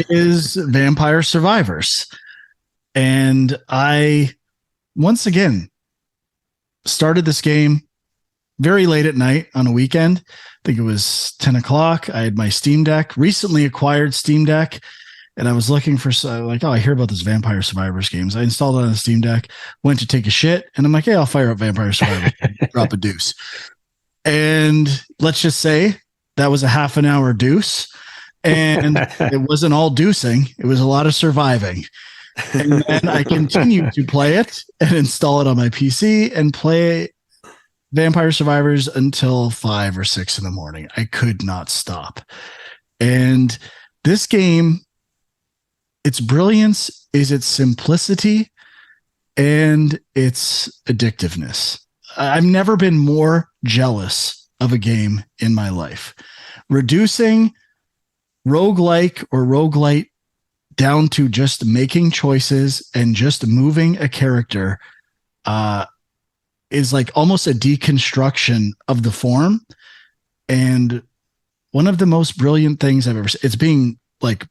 is Vampire Survivors. And I, once again, started this game very late at night on a weekend. I think it was 10 o'clock. I had my Steam Deck, recently acquired Steam Deck, and I was looking for, I hear about this Vampire Survivors games. I installed it on the Steam Deck, went to take a shit, and I'm like, hey, I'll fire up Vampire Survivors, drop a deuce. And let's just say that was a half an hour deuce, and it wasn't all deucing. It was a lot of surviving. And then I continued to play it and install it on my PC and play Vampire Survivors until 5 or 6 in the morning. I could not stop. And this game, its brilliance is its simplicity and its addictiveness. I've never been more jealous of a game in my life. Reducing roguelike or roguelite down to just making choices and just moving a character is like almost a deconstruction of the form. And one of the most brilliant things I've ever seen. It's being like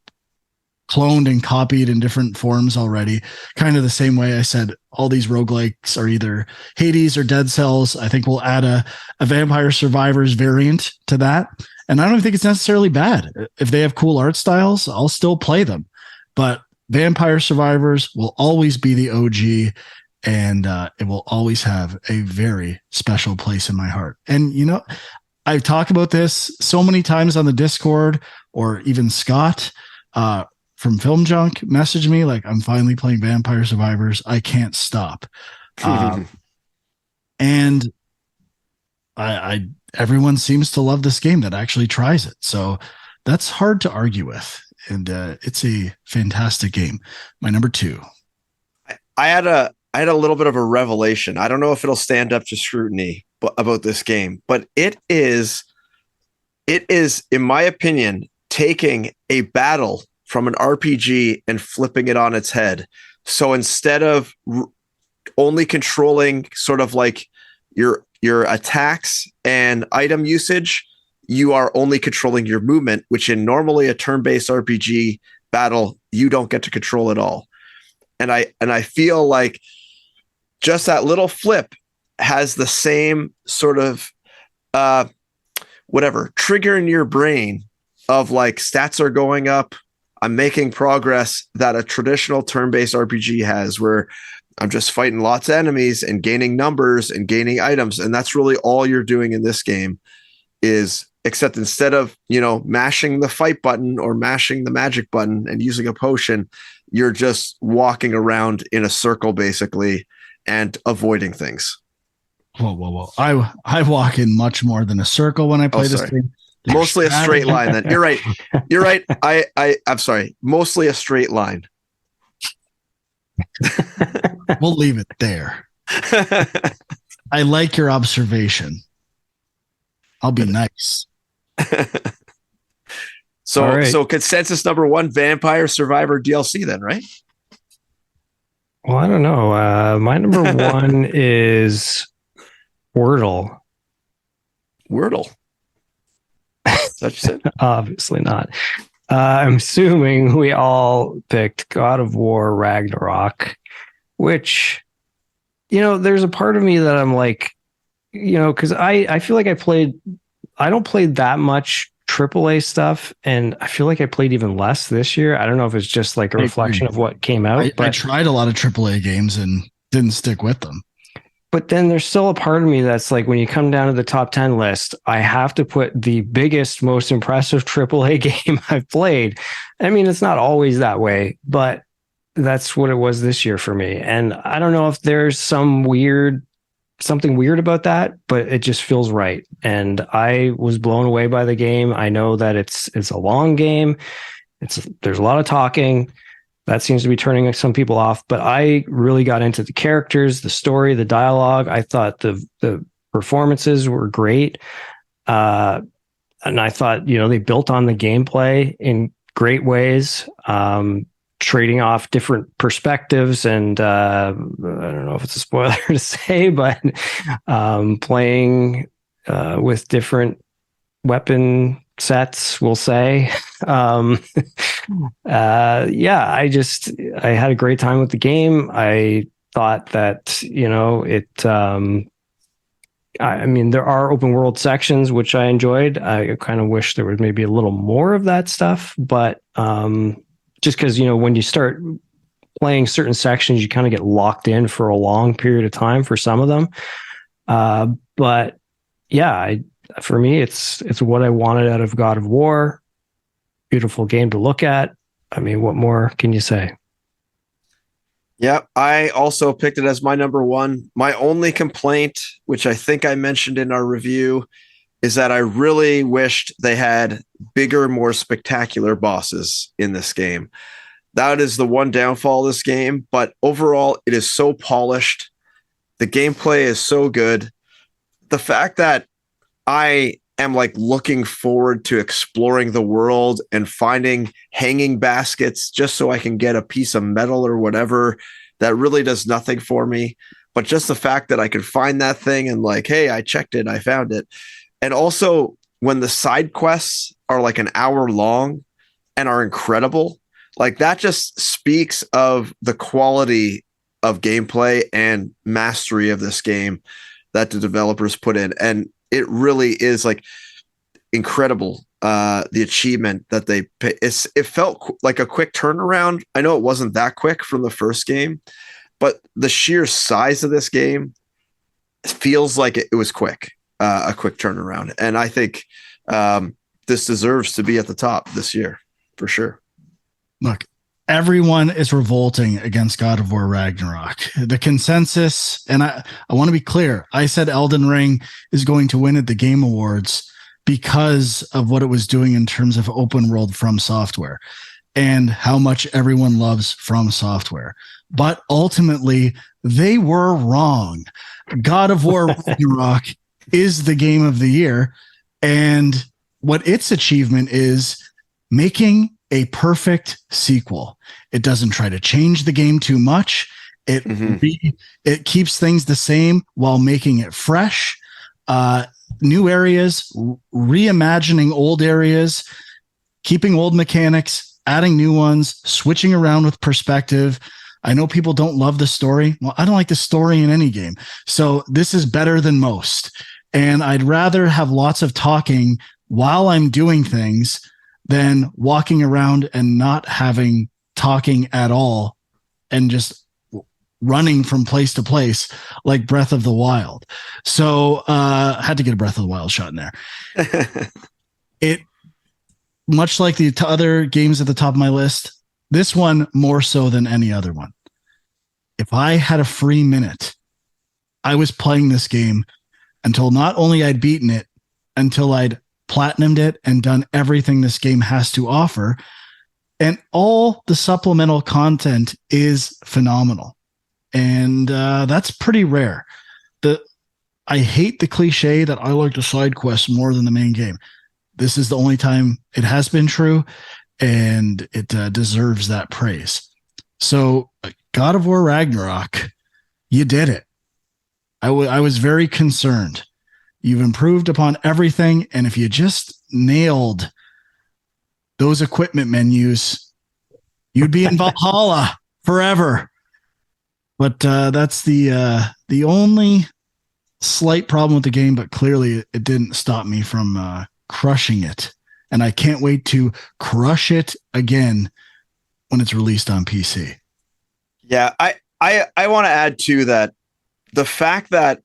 cloned and copied in different forms already. Kind of the same way I said all these roguelikes are either Hades or Dead Cells. I think we'll add a Vampire Survivors variant to that. And I don't think it's necessarily bad. If they have cool art styles, I'll still play them. But Vampire Survivors will always be the OG, and it will always have a very special place in my heart. And, I've talked about this so many times on the Discord, or even Scott from Film Junk messaged me like, I'm finally playing Vampire Survivors. I can't stop. And I everyone seems to love this game that actually tries it. So that's hard to argue with. And it's a fantastic game. My number 2. I had a little bit of a revelation. I don't know if it'll stand up to scrutiny about this game, but it is, in my opinion, taking a battle from an RPG and flipping it on its head. So instead of only controlling sort of like your attacks and item usage, you are only controlling your movement, which in normally a turn-based RPG battle, you don't get to control at all. And I feel like just that little flip has the same sort of trigger in your brain of like stats are going up, I'm making progress, that a traditional turn-based RPG has, where I'm just fighting lots of enemies and gaining numbers and gaining items. And that's really all you're doing in this game, is except instead of, mashing the fight button or mashing the magic button and using a potion, you're just walking around in a circle basically and avoiding things. Whoa. I walk in much more than a circle when I play this game. Mostly a straight line then. You're right. I'm sorry. Mostly a straight line. We'll leave it there. I like your observation. I'll be nice. So consensus number 1, Vampire Survivor DLC then, right? Well, I don't know. My number 1 is Wordle. Wordle. Such said. Obviously not. I'm assuming we all picked God of War Ragnarok, which, there's a part of me that I'm like, because I feel like I don't play that much AAA stuff, and I feel like I played even less this year. I don't know if it's just like a reflection of what came out. I tried a lot of AAA games and didn't stick with them. But then there's still a part of me that's like, when you come down to the top 10 list, I have to put the biggest, most impressive AAA game I've played. I mean, it's not always that way, but that's what it was this year for me. And I don't know if there's something weird about that, but it just feels right. And I was blown away by the game. I know that it's a long game. There's a lot of talking. That seems to be turning some people off, but I really got into the characters, the story, the dialogue. I thought the performances were great. And I thought, they built on the gameplay in great ways, trading off different perspectives. And I don't know if it's a spoiler to say, but playing with different weapon sets, we'll say. I had a great time with the game. I thought that, there are open world sections, which I enjoyed. I kind of wish there was maybe a little more of that stuff, but just because, when you start playing certain sections, you kind of get locked in for a long period of time for some of them. But yeah, for me, it's what I wanted out of God of War. Beautiful game to look at. I mean, what more can you say? Yeah, I also picked it as my number 1. My only complaint, which I think I mentioned in our review, is that I really wished they had bigger, more spectacular bosses in this game. That is the one downfall of this game, but overall, it is so polished. The gameplay is so good. The fact that I am like looking forward to exploring the world and finding hanging baskets just so I can get a piece of metal or whatever, that really does nothing for me. But just the fact that I could find that thing and like, hey, I checked it, I found it. And also when the side quests are like an hour long and are incredible, like that just speaks of the quality of gameplay and mastery of this game that the developers put in. And it really is like incredible, the achievement that they pay. It felt like a quick turnaround. I know it wasn't that quick from the first game, but the sheer size of this game feels like it was quick, a quick turnaround. And I think this deserves to be at the top this year for sure. Look, everyone is revolting against God of War Ragnarok. The consensus, and I want to be clear, I said Elden Ring is going to win at the Game Awards because of what it was doing in terms of open world From Software and how much everyone loves From Software. But ultimately, they were wrong. God of War Ragnarok is the game of the year. And what its achievement is making a perfect sequel. It doesn't try to change the game too much. It keeps things the same while making it fresh. New areas, reimagining old areas, keeping old mechanics, adding new ones, switching around with perspective. I know people don't love the story. Well, I don't like the story in any game. So this is better than most. And I'd rather have lots of talking while I'm doing things than walking around and not having talking at all and just running from place to place like Breath of the Wild. So I had to get a Breath of the Wild shot in there. It, much like the other games at the top of my list, this one more so than any other one. If I had a free minute, I was playing this game until not only I'd beaten it, until I'd platinumed it and done everything this game has to offer. And all the supplemental content is phenomenal. And that's pretty rare. I hate the cliche that I like the side quests more than the main game. This is the only time it has been true, and it deserves that praise. So God of War Ragnarok, you did it. I was very concerned. You've improved upon everything, and if you just nailed those equipment menus, you'd be in Valhalla forever. But that's the only slight problem with the game, but clearly it didn't stop me from crushing it. And I can't wait to crush it again when it's released on PC. Yeah, I want to add to that the fact that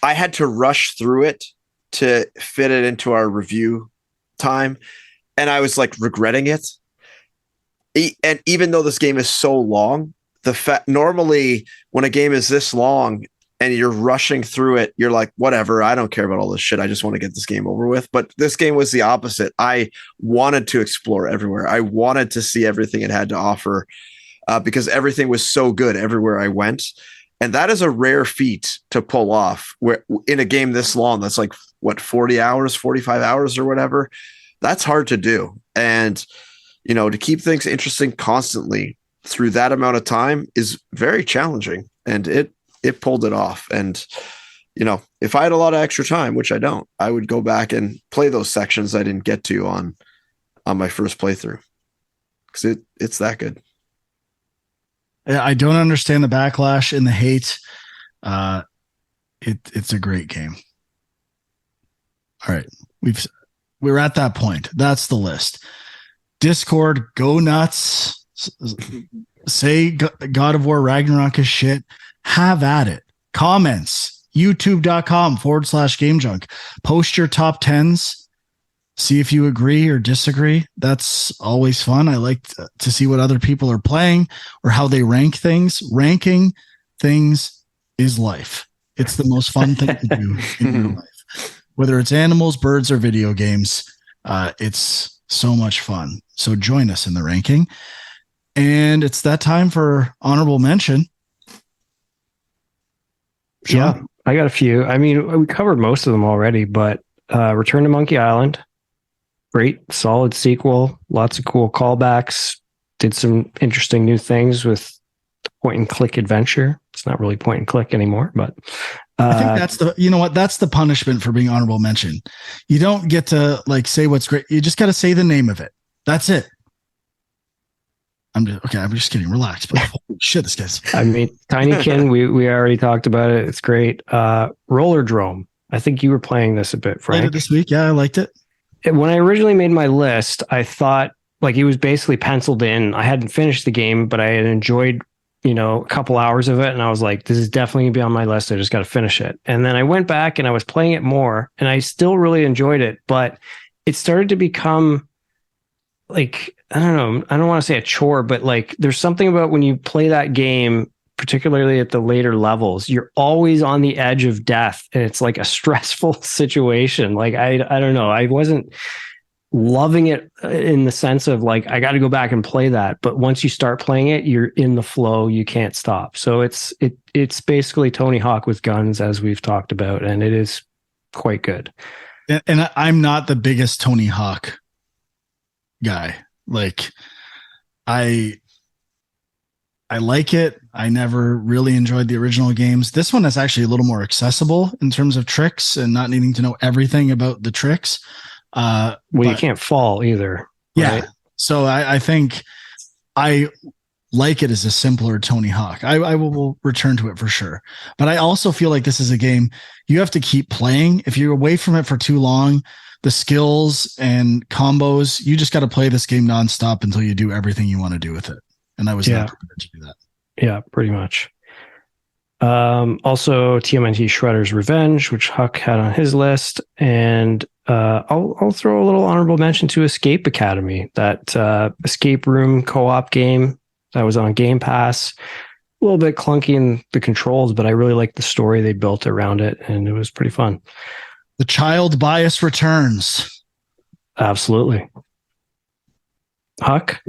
I had to rush through it to fit it into our review time, and I was like regretting it. And even though this game is so long, normally when a game is this long and you're rushing through it, you're like, whatever, I don't care about all this shit. I just want to get this game over with. But this game was the opposite. I wanted to explore everywhere. I wanted to see everything it had to offer because everything was so good everywhere I went. And that is a rare feat to pull off where in a game this long, that's like what, 40 hours, 45 hours or whatever. That's hard to do. And, you know, to keep things interesting constantly through that amount of time is very challenging, and it pulled it off. And, you know, if I had a lot of extra time, which I don't, I would go back and play those sections I didn't get to on my first playthrough because it's that good. I don't understand the backlash and the hate. It's a great game. All right. We're at that point. That's the list. Discord, go nuts. Say God of War Ragnarok is shit. Have at it. Comments. YouTube.com/Game Junk. Post your top 10s. See if you agree or disagree. That's always fun. I like to see what other people are playing or how they rank things. Ranking things is life. It's the most fun thing to do in your life. Whether it's animals, birds, or video games, it's so much fun. So join us in the ranking. And it's that time for honorable mention. Sean? Yeah, I got a few. I mean, we covered most of them already, but Return to Monkey Island. Great, solid sequel. Lots of cool callbacks. Did some interesting new things with point and click adventure. It's not really point and click anymore, but I think that's the punishment for being honorable mention. You don't get to like say what's great. You just got to say the name of it. That's it. I'm just kidding. Relax. But holy shit, this guy's. I mean, Tinykin, we already talked about it. It's great. Roller Drome. I think you were playing this a bit, Frank. Played it this week. Yeah, I liked it. When I originally made my list, I thought like it was basically penciled in. I hadn't finished the game, but I had enjoyed, a couple hours of it. And I was like, this is definitely gonna be on my list. I just got to finish it. And then I went back and I was playing it more and I still really enjoyed it, but it started to become like I don't know. I don't want to say a chore, but like there's something about when you play that game, particularly at the later levels, you're always on the edge of death, and it's like a stressful situation. Like I don't know. I wasn't loving it in the sense of like I got to go back and play that, but once you start playing it, you're in the flow. You can't stop. So it's basically Tony Hawk with guns, as we've talked about, and it is quite good. And I'm not the biggest Tony Hawk guy. Like I like it. I never really enjoyed the original games. This one is actually a little more accessible in terms of tricks and not needing to know everything about the tricks. Well, you can't fall either. Yeah. Right? So I think I like it as a simpler Tony Hawk. I will return to it for sure. But I also feel like this is a game you have to keep playing. If you're away from it for too long, the skills and combos, you just got to play this game nonstop until you do everything you want to do with it. And I was not prepared to do that. Yeah, pretty much. Also TMNT Shredder's Revenge, which Huck had on his list. And I'll throw a little honorable mention to Escape Academy, that escape room co-op game that was on Game Pass. A little bit clunky in the controls, but I really liked the story they built around it, and it was pretty fun. The child bias returns. Absolutely. Huck?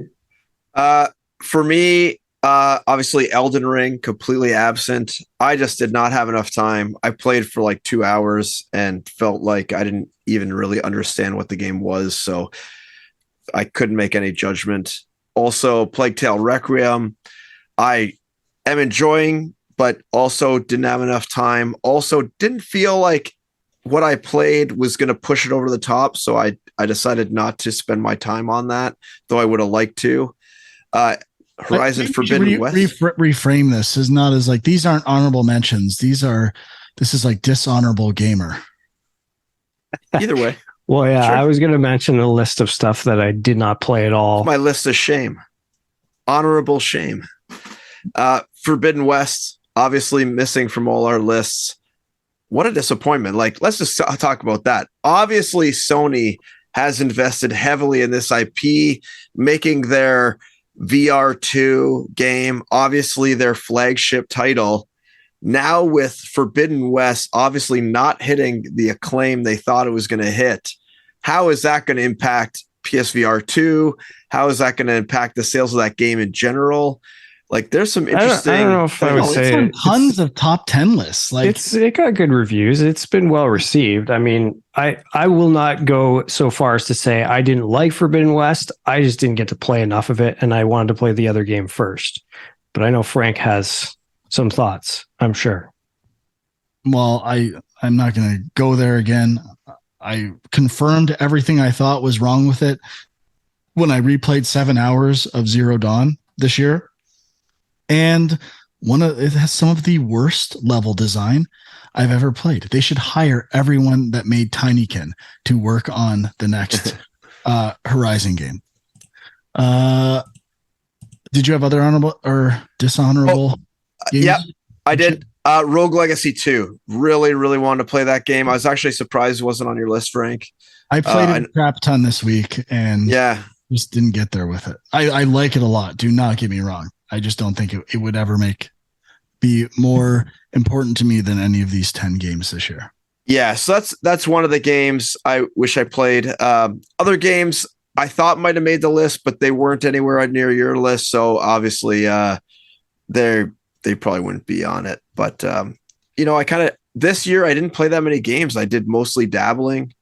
For me, obviously Elden Ring, completely absent. I just did not have enough time. I played for like 2 hours and felt like I didn't even really understand what the game was, so I couldn't make any judgment. Also, Plague Tale Requiem, I am enjoying, but also didn't have enough time. Also, didn't feel like what I played was going to push it over the top, so I decided not to spend my time on that, though I would have liked to. Horizon Forbidden West. Reframe this as not as like these aren't honorable mentions. This is like dishonorable gamer. Either way. Well, yeah, Sure. I was going to mention a list of stuff that I did not play at all. My list of shame. Honorable shame. Forbidden West, obviously missing from all our lists. What a disappointment. Like, let's just talk about that. Obviously, Sony has invested heavily in this IP, making their VR2 game, obviously their flagship title. Now with Forbidden West obviously not hitting the acclaim they thought it was going to hit, how is that going to impact PSVR 2? How is that going to impact the sales of that game in general? Like, there's some interesting. I don't know if I would say it's on tons of top 10 lists. Like, it got good reviews. It's been well received. I mean, I will not go so far as to say I didn't like Forbidden West. I just didn't get to play enough of it, and I wanted to play the other game first. But I know Frank has some thoughts, I'm sure. Well, I'm not going to go there again. I confirmed everything I thought was wrong with it when I replayed 7 hours of Zero Dawn this year. And it has some of the worst level design I've ever played. They should hire everyone that made Tinykin to work on the next Horizon game. Did you have other honorable or dishonorable games? Yep, I did. Rogue Legacy 2. Really, really wanted to play that game. I was actually surprised it wasn't on your list, Frank. I played it a crap ton this week and just didn't get there with it. I like it a lot. Do not get me wrong. I just don't think it would ever be more important to me than any of these 10 games this year. Yeah, so that's one of the games I wish I played. Other games I thought might have made the list, but they weren't anywhere near your list. So obviously they probably wouldn't be on it. But this year I didn't play that many games. I did mostly dabbling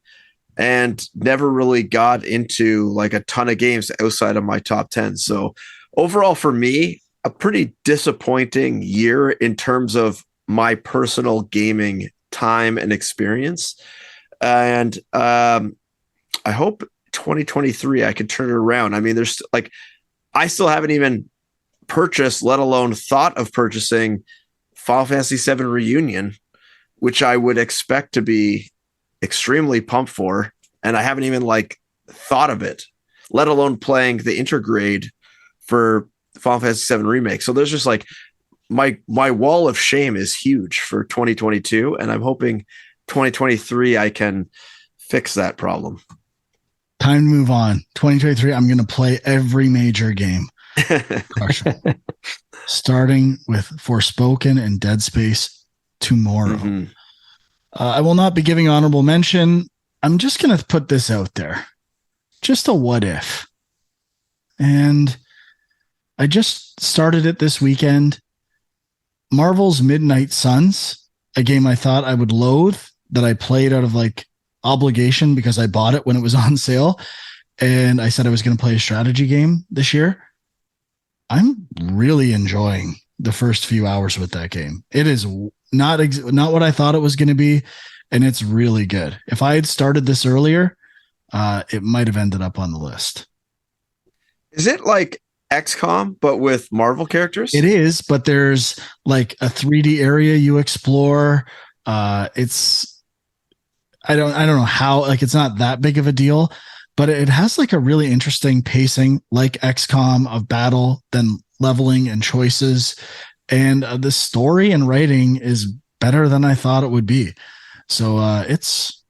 and never really got into like a ton of games outside of my top 10. So overall for me, a pretty disappointing year in terms of my personal gaming time and experience. And I hope 2023 I could turn it around. I mean, there's like, I still haven't even purchased, let alone thought of purchasing Final Fantasy VII Reunion, which I would expect to be extremely pumped for. And I haven't even like thought of it, let alone playing the intergrade for Final Fantasy VII Remake. So there's just like my wall of shame is huge for 2022. And I'm hoping 2023 I can fix that problem. Time to move on. 2023, I'm going to play every major game. Crush it. Starting with Forspoken and Dead Space tomorrow. Mm-hmm. I will not be giving honorable mention. I'm just going to put this out there. Just a what if. And I just started it this weekend. Marvel's Midnight Suns, a game I thought I would loathe, that I played out of like obligation because I bought it when it was on sale. And I said I was going to play a strategy game this year. I'm really enjoying the first few hours with that game. It is not what I thought it was going to be, and it's really good. If I had started this earlier, it might have ended up on the list. Is it like XCOM but with Marvel characters? It is, but there's like a 3D area you explore. It's I don't know how, like, it's not that big of a deal, but it has like a really interesting pacing, like XCOM, of battle, then leveling and choices. And the story and writing is better than I thought it would be. So it's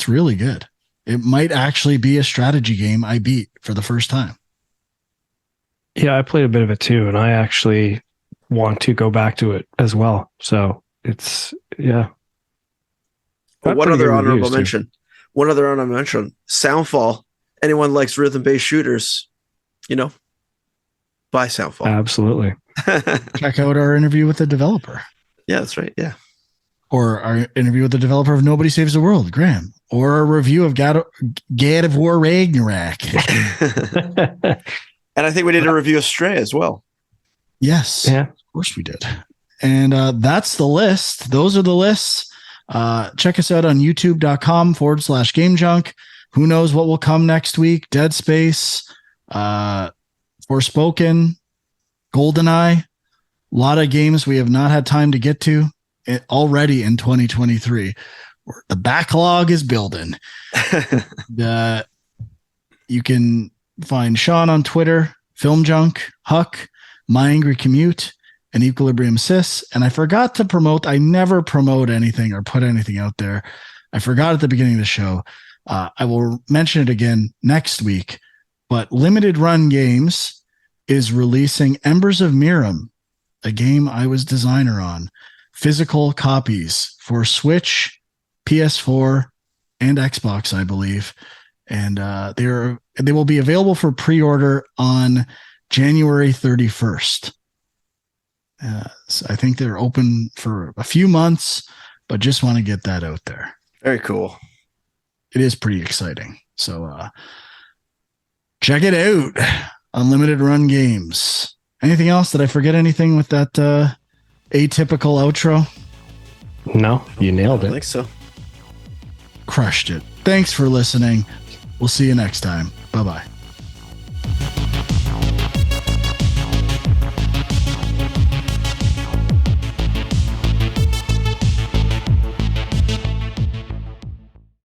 really good. It might actually be a strategy game I beat for the first time. Yeah, I played a bit of it too, and I actually want to go back to it as well. So it's, yeah. But one other honorable mention. One other honorable mention. Soundfall. Anyone likes rhythm-based shooters, buy Soundfall. Absolutely. Check out our interview with the developer. Yeah, that's right. Yeah. Or our interview with the developer of Nobody Saves the World, Graham. Or a review of God of War Ragnarok. And I think we did a review of Stray as well. Yes. Yeah. Of course we did. And that's the list. Those are the lists. Check us out on youtube.com/Game Junk. Who knows what will come next week? Dead Space, Forspoken, GoldenEye. A lot of games we have not had time to get to already in 2023. The backlog is building. You can find Sean on Twitter, Film Junk, Huck, My Angry Commute, and Equilibrium Sis. And I forgot to promote. I never promote anything or put anything out there. I forgot at the beginning of the show. I will mention it again next week. But Limited Run Games is releasing Embers of Miram, a game I was designer on. Physical copies for Switch, PS4, and Xbox, I believe. And they will be available for pre-order on January 31st. So I think they're open for a few months, but just want to get that out there. Very cool. It is pretty exciting. So check it out. Unlimited Run Games. Anything else? Did I forget anything with that atypical outro? No, you nailed it. I think so. Crushed it. Thanks for listening. We'll see you next time. Bye-bye.